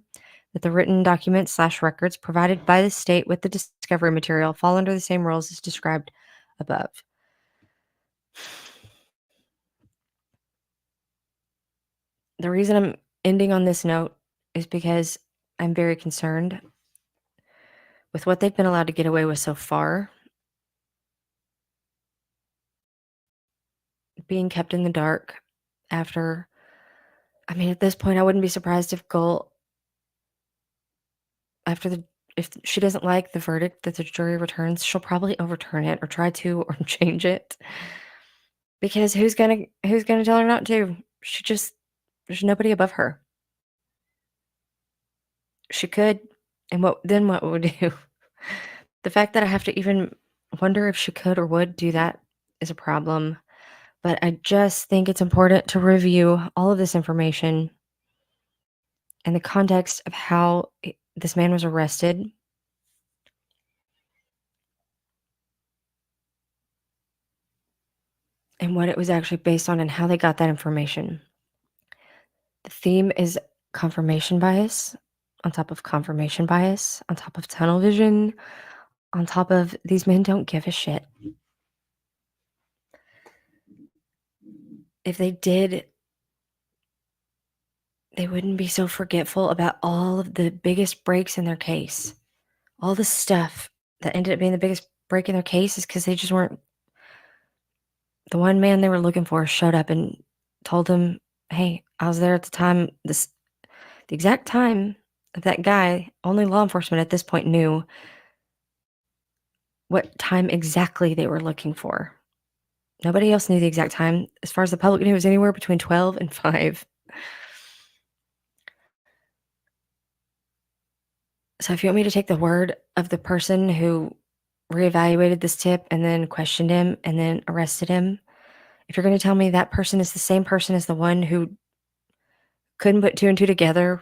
that the written documents / records provided by the state with the discovery material fall under the same rules as described above. The reason I'm ending on this note is because I'm very concerned with what they've been allowed to get away with so far, being kept in the dark after. I mean, at this point, I wouldn't be surprised if if she doesn't like the verdict that the jury returns, she'll probably overturn it or try to or change it. Because who's gonna tell her not to? There's nobody above her. She could, and what would we do? The fact that I have to even wonder if she could or would do that is a problem. But I just think it's important to review all of this information and the context of how this man was arrested, and what it was actually based on and how they got that information. The theme is confirmation bias on top of confirmation bias, on top of tunnel vision, on top of these men don't give a shit. If they did, they wouldn't be so forgetful about all of the biggest breaks in their case. All the stuff that ended up being the biggest break in their case is because they just weren't. The one man they were looking for showed up and told them, hey, I was there at the time, the exact time of that guy. Only law enforcement at this point knew what time exactly they were looking for. Nobody else knew the exact time. As far as the public knew, it was anywhere between 12 and 5. So if you want me to take the word of the person who reevaluated this tip and then questioned him and then arrested him, if you're going to tell me that person is the same person as the one who couldn't put two and two together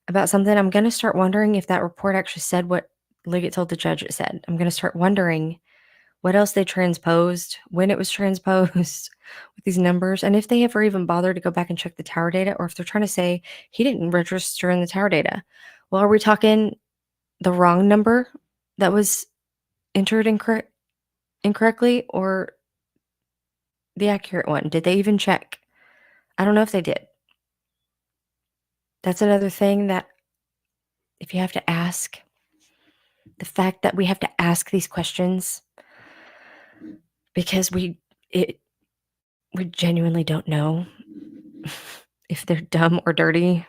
about something, I'm going to start wondering if that report actually said what Liggett told the judge it said. I'm going to start wondering what else they transposed, when it was transposed with these numbers, and if they ever even bothered to go back and check the tower data, or if they're trying to say he didn't register in the tower data. Well, are we talking the wrong number that was entered incorrectly, or the accurate one? Did they even check? I don't know if they did. That's another thing that if you have to ask, the fact that we have to ask these questions because we genuinely don't know if they're dumb or dirty.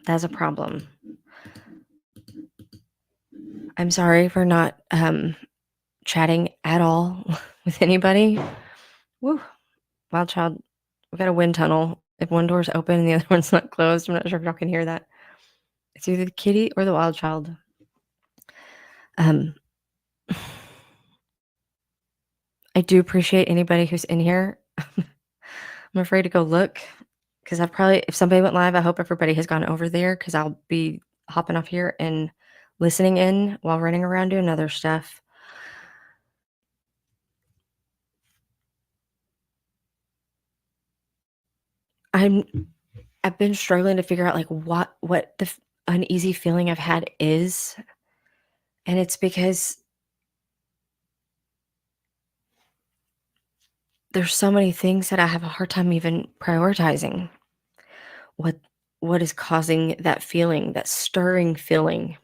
That's a problem. I'm sorry for not chatting at all with anybody. Woo. Wild child. We got a wind tunnel. If one door's open and the other one's not closed, I'm not sure if y'all can hear that. It's either the kitty or the wild child. I do appreciate anybody who's in here. I'm afraid to go look because if somebody went live, I hope everybody has gone over there because I'll be hopping off here and listening in while running around doing other stuff. I've been struggling to figure out like what the uneasy feeling I've had is, and it's because there's so many things that I have a hard time even prioritizing. What is causing that feeling, that stirring feeling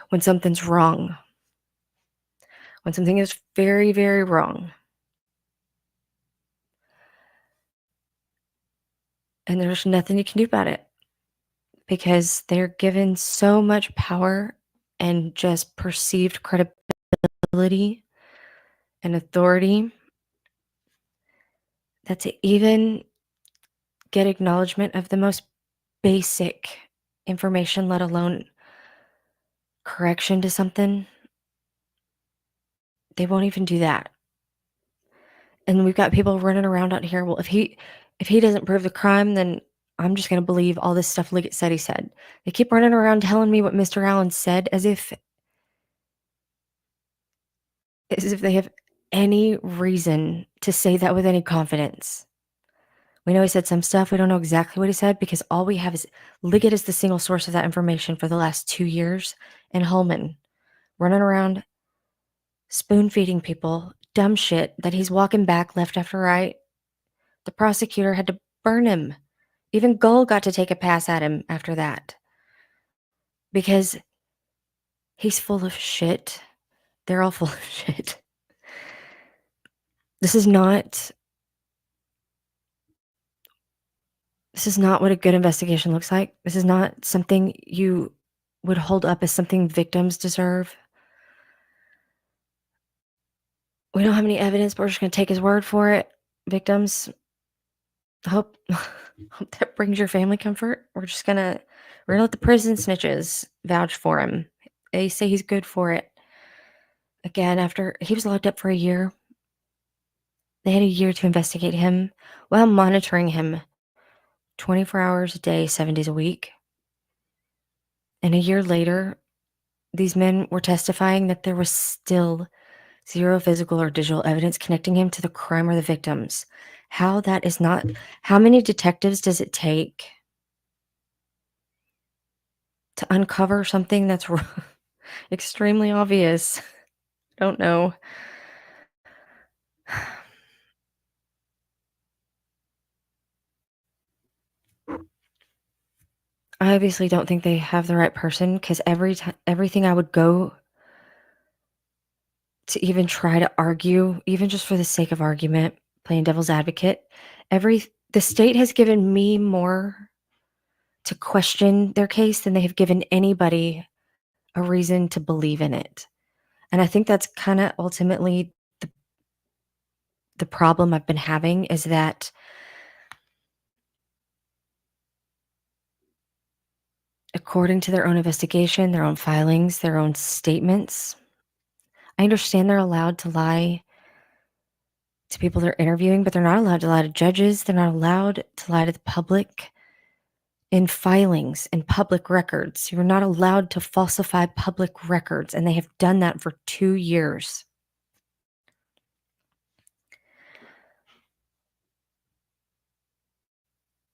when something's wrong, when something is very, very wrong. And there's nothing you can do about it because they're given so much power and just perceived credibility and authority that to even get acknowledgement of the most basic information, let alone correction to something, they won't even do that. And we've got people running around out here. Well, if he doesn't prove the crime, then I'm just going to believe all this stuff Liggett said he said. They keep running around telling me what Mr. Allen said as if they have any reason to say that with any confidence. We know he said some stuff. We don't know exactly what he said because all we have is Liggett is the single source of that information for the last 2 years, and Holeman running around spoon feeding people dumb shit that he's walking back left after right. The prosecutor had to burn him. Even Gull got to take a pass at him after that because he's full of shit. They're all full of shit. This is not what a good investigation looks like. This is not something you would hold up as something victims deserve. We don't have any evidence, but we're just going to take his word for it. Victims, hope that brings your family comfort. We're going to let the prison snitches vouch for him. They say he's good for it. Again, after he was locked up for a year. They had a year to investigate him while monitoring him 24 hours a day, 7 days a week. And a year later, these men were testifying that there was still zero physical or digital evidence connecting him to the crime or the victims. How that is not, how many detectives does it take to uncover something that's extremely obvious? I don't know. I obviously don't think they have the right person because everything I would go to even try to argue, even just for the sake of argument, playing devil's advocate, the state has given me more to question their case than they have given anybody a reason to believe in it. And I think that's kind of ultimately the problem I've been having is that according to their own investigation, their own filings, their own statements, I understand they're allowed to lie to people they're interviewing, but they're not allowed to lie to judges. They're not allowed to lie to the public in filings, in public records. You're not allowed to falsify public records, and they have done that for 2 years.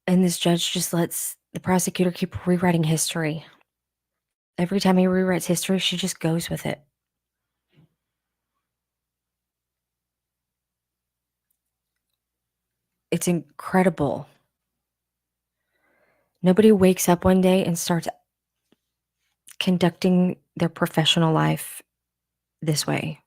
And this judge just lets the prosecutor keep rewriting history. Every time he rewrites history, she just goes with it. It's incredible. Nobody wakes up one day and starts conducting their professional life this way.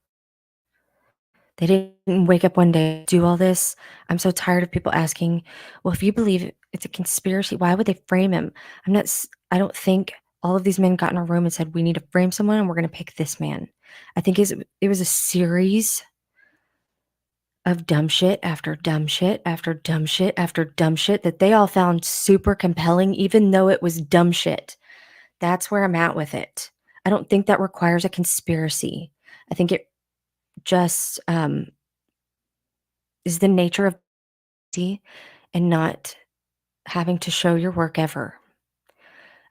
They didn't wake up one day, do all this. I'm so tired of people asking, well, if you believe it's a conspiracy, why would they frame him? I don't think all of these men got in a room and said, we need to frame someone and we're going to pick this man. I think it was a series of dumb shit after dumb shit after dumb shit after dumb shit that they all found super compelling, even though it was dumb shit. That's where I'm at with it. I don't think that requires a conspiracy. I think it just is the nature of and not having to show your work ever.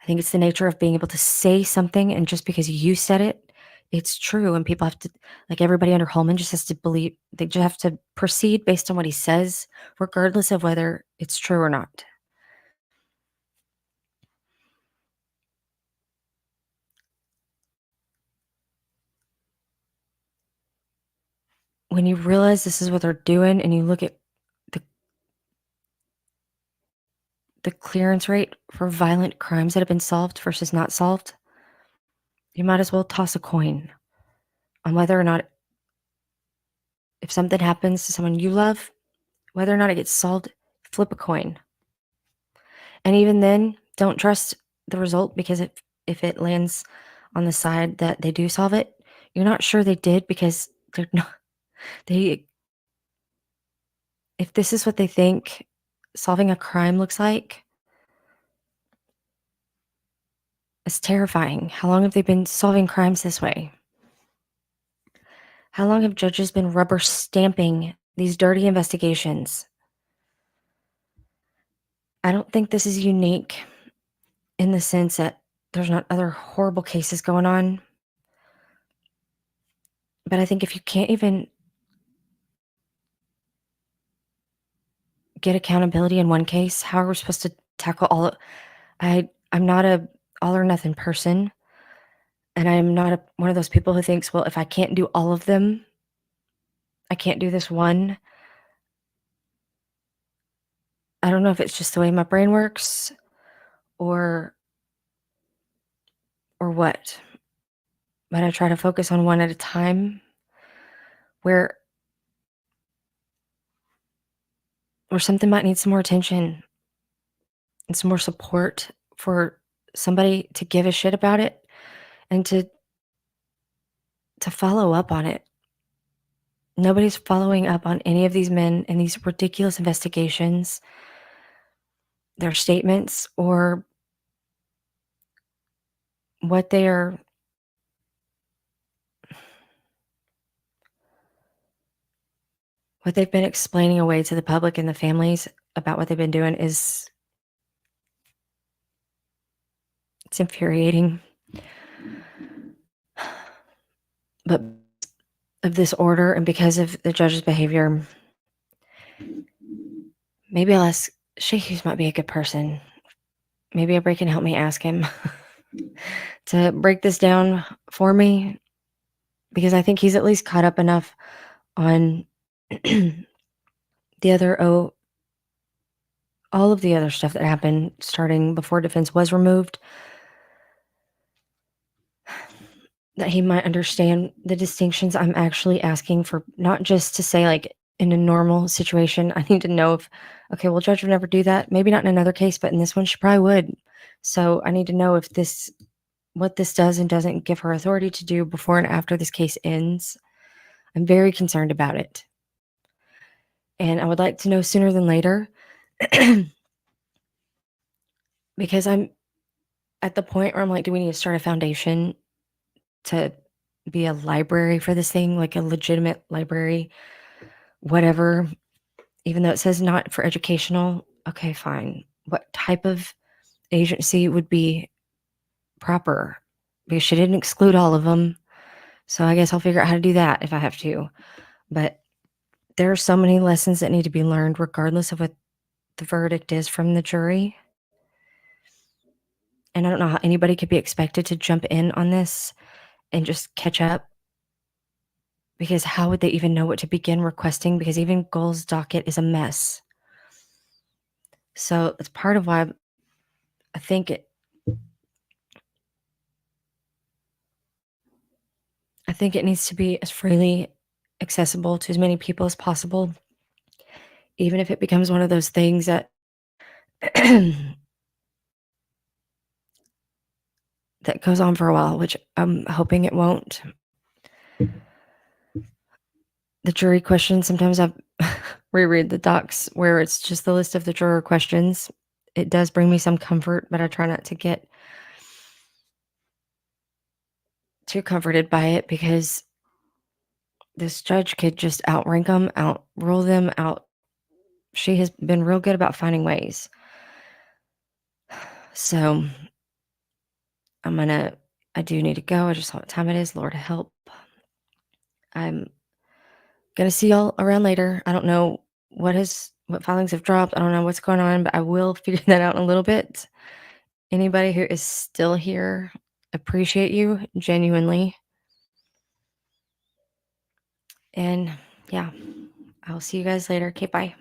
I think it's the nature of being able to say something, and just because you said it, it's true. And people have to, like everybody under Holeman, just has to believe, they just have to proceed based on what he says, regardless of whether it's true or not. When you realize this is what they're doing and you look at the the clearance rate for violent crimes that have been solved versus not solved, you might as well toss a coin on whether or not, if something happens to someone you love, whether or not it gets solved, flip a coin. And even then, don't trust the result, because if it lands on the side that they do solve it, you're not sure they did, because they're not they if this is what they think solving a crime looks like, it's terrifying. How long have they been solving crimes this way? How long have judges been rubber stamping these dirty investigations? I don't think this is unique in the sense that there's not other horrible cases going on. But I think if you can't even get accountability in one case, how are we supposed to tackle I'm not a all or nothing person, and I'm not one of those people who thinks, well, if I can't do all of them, I can't do this one. I don't know if it's just the way my brain works or what, but I try to focus on one at a time where something might need some more attention and some more support for somebody to give a shit about it and to follow up on it. Nobody's following up on any of these men in these ridiculous investigations, their statements, or what they're what they've been explaining away to the public and the families about what they've been doing is it's infuriating. But of this order and because of the judge's behavior, maybe I'll ask Sheikh Hughes might be a good person. Maybe everybody can help me ask him to break this down for me because I think he's at least caught up enough on the other all of the other stuff that happened starting before defense was removed, that he might understand the distinctions I'm actually asking for, not just to say, like, in a normal situation, I need to know if, okay, well, judge would never do that. Maybe not in another case, but in this one, she probably would. So I need to know if what this does and doesn't give her authority to do before and after this case ends. I'm very concerned about it. And I would like to know sooner than later because I'm at the point where I'm like, do we need to start a foundation to be a library for this thing, like a legitimate library, whatever, even though it says not for educational? Okay, fine. What type of agency would be proper? Because she didn't exclude all of them. So I guess I'll figure out how to do that if I have to. But there are so many lessons that need to be learned, regardless of what the verdict is from the jury. And I don't know how anybody could be expected to jump in on this and just catch up, because how would they even know what to begin requesting? Because even Goal's docket is a mess. So it's part of why I think it needs to be as freely accessible to as many people as possible, even if it becomes one of those things that that goes on for a while, which I'm hoping it won't. The jury questions, sometimes I reread the docs where it's just the list of the juror questions. It does bring me some comfort, but I try not to get too comforted by it because this judge could just outrank them, outrule them, out. She has been real good about finding ways. So I do need to go. I just saw what time it is. Lord help. I'm gonna see y'all around later. I don't know what filings have dropped. I don't know what's going on, but I will figure that out in a little bit. Anybody who is still here, appreciate you genuinely. And yeah, I'll see you guys later. Okay, bye.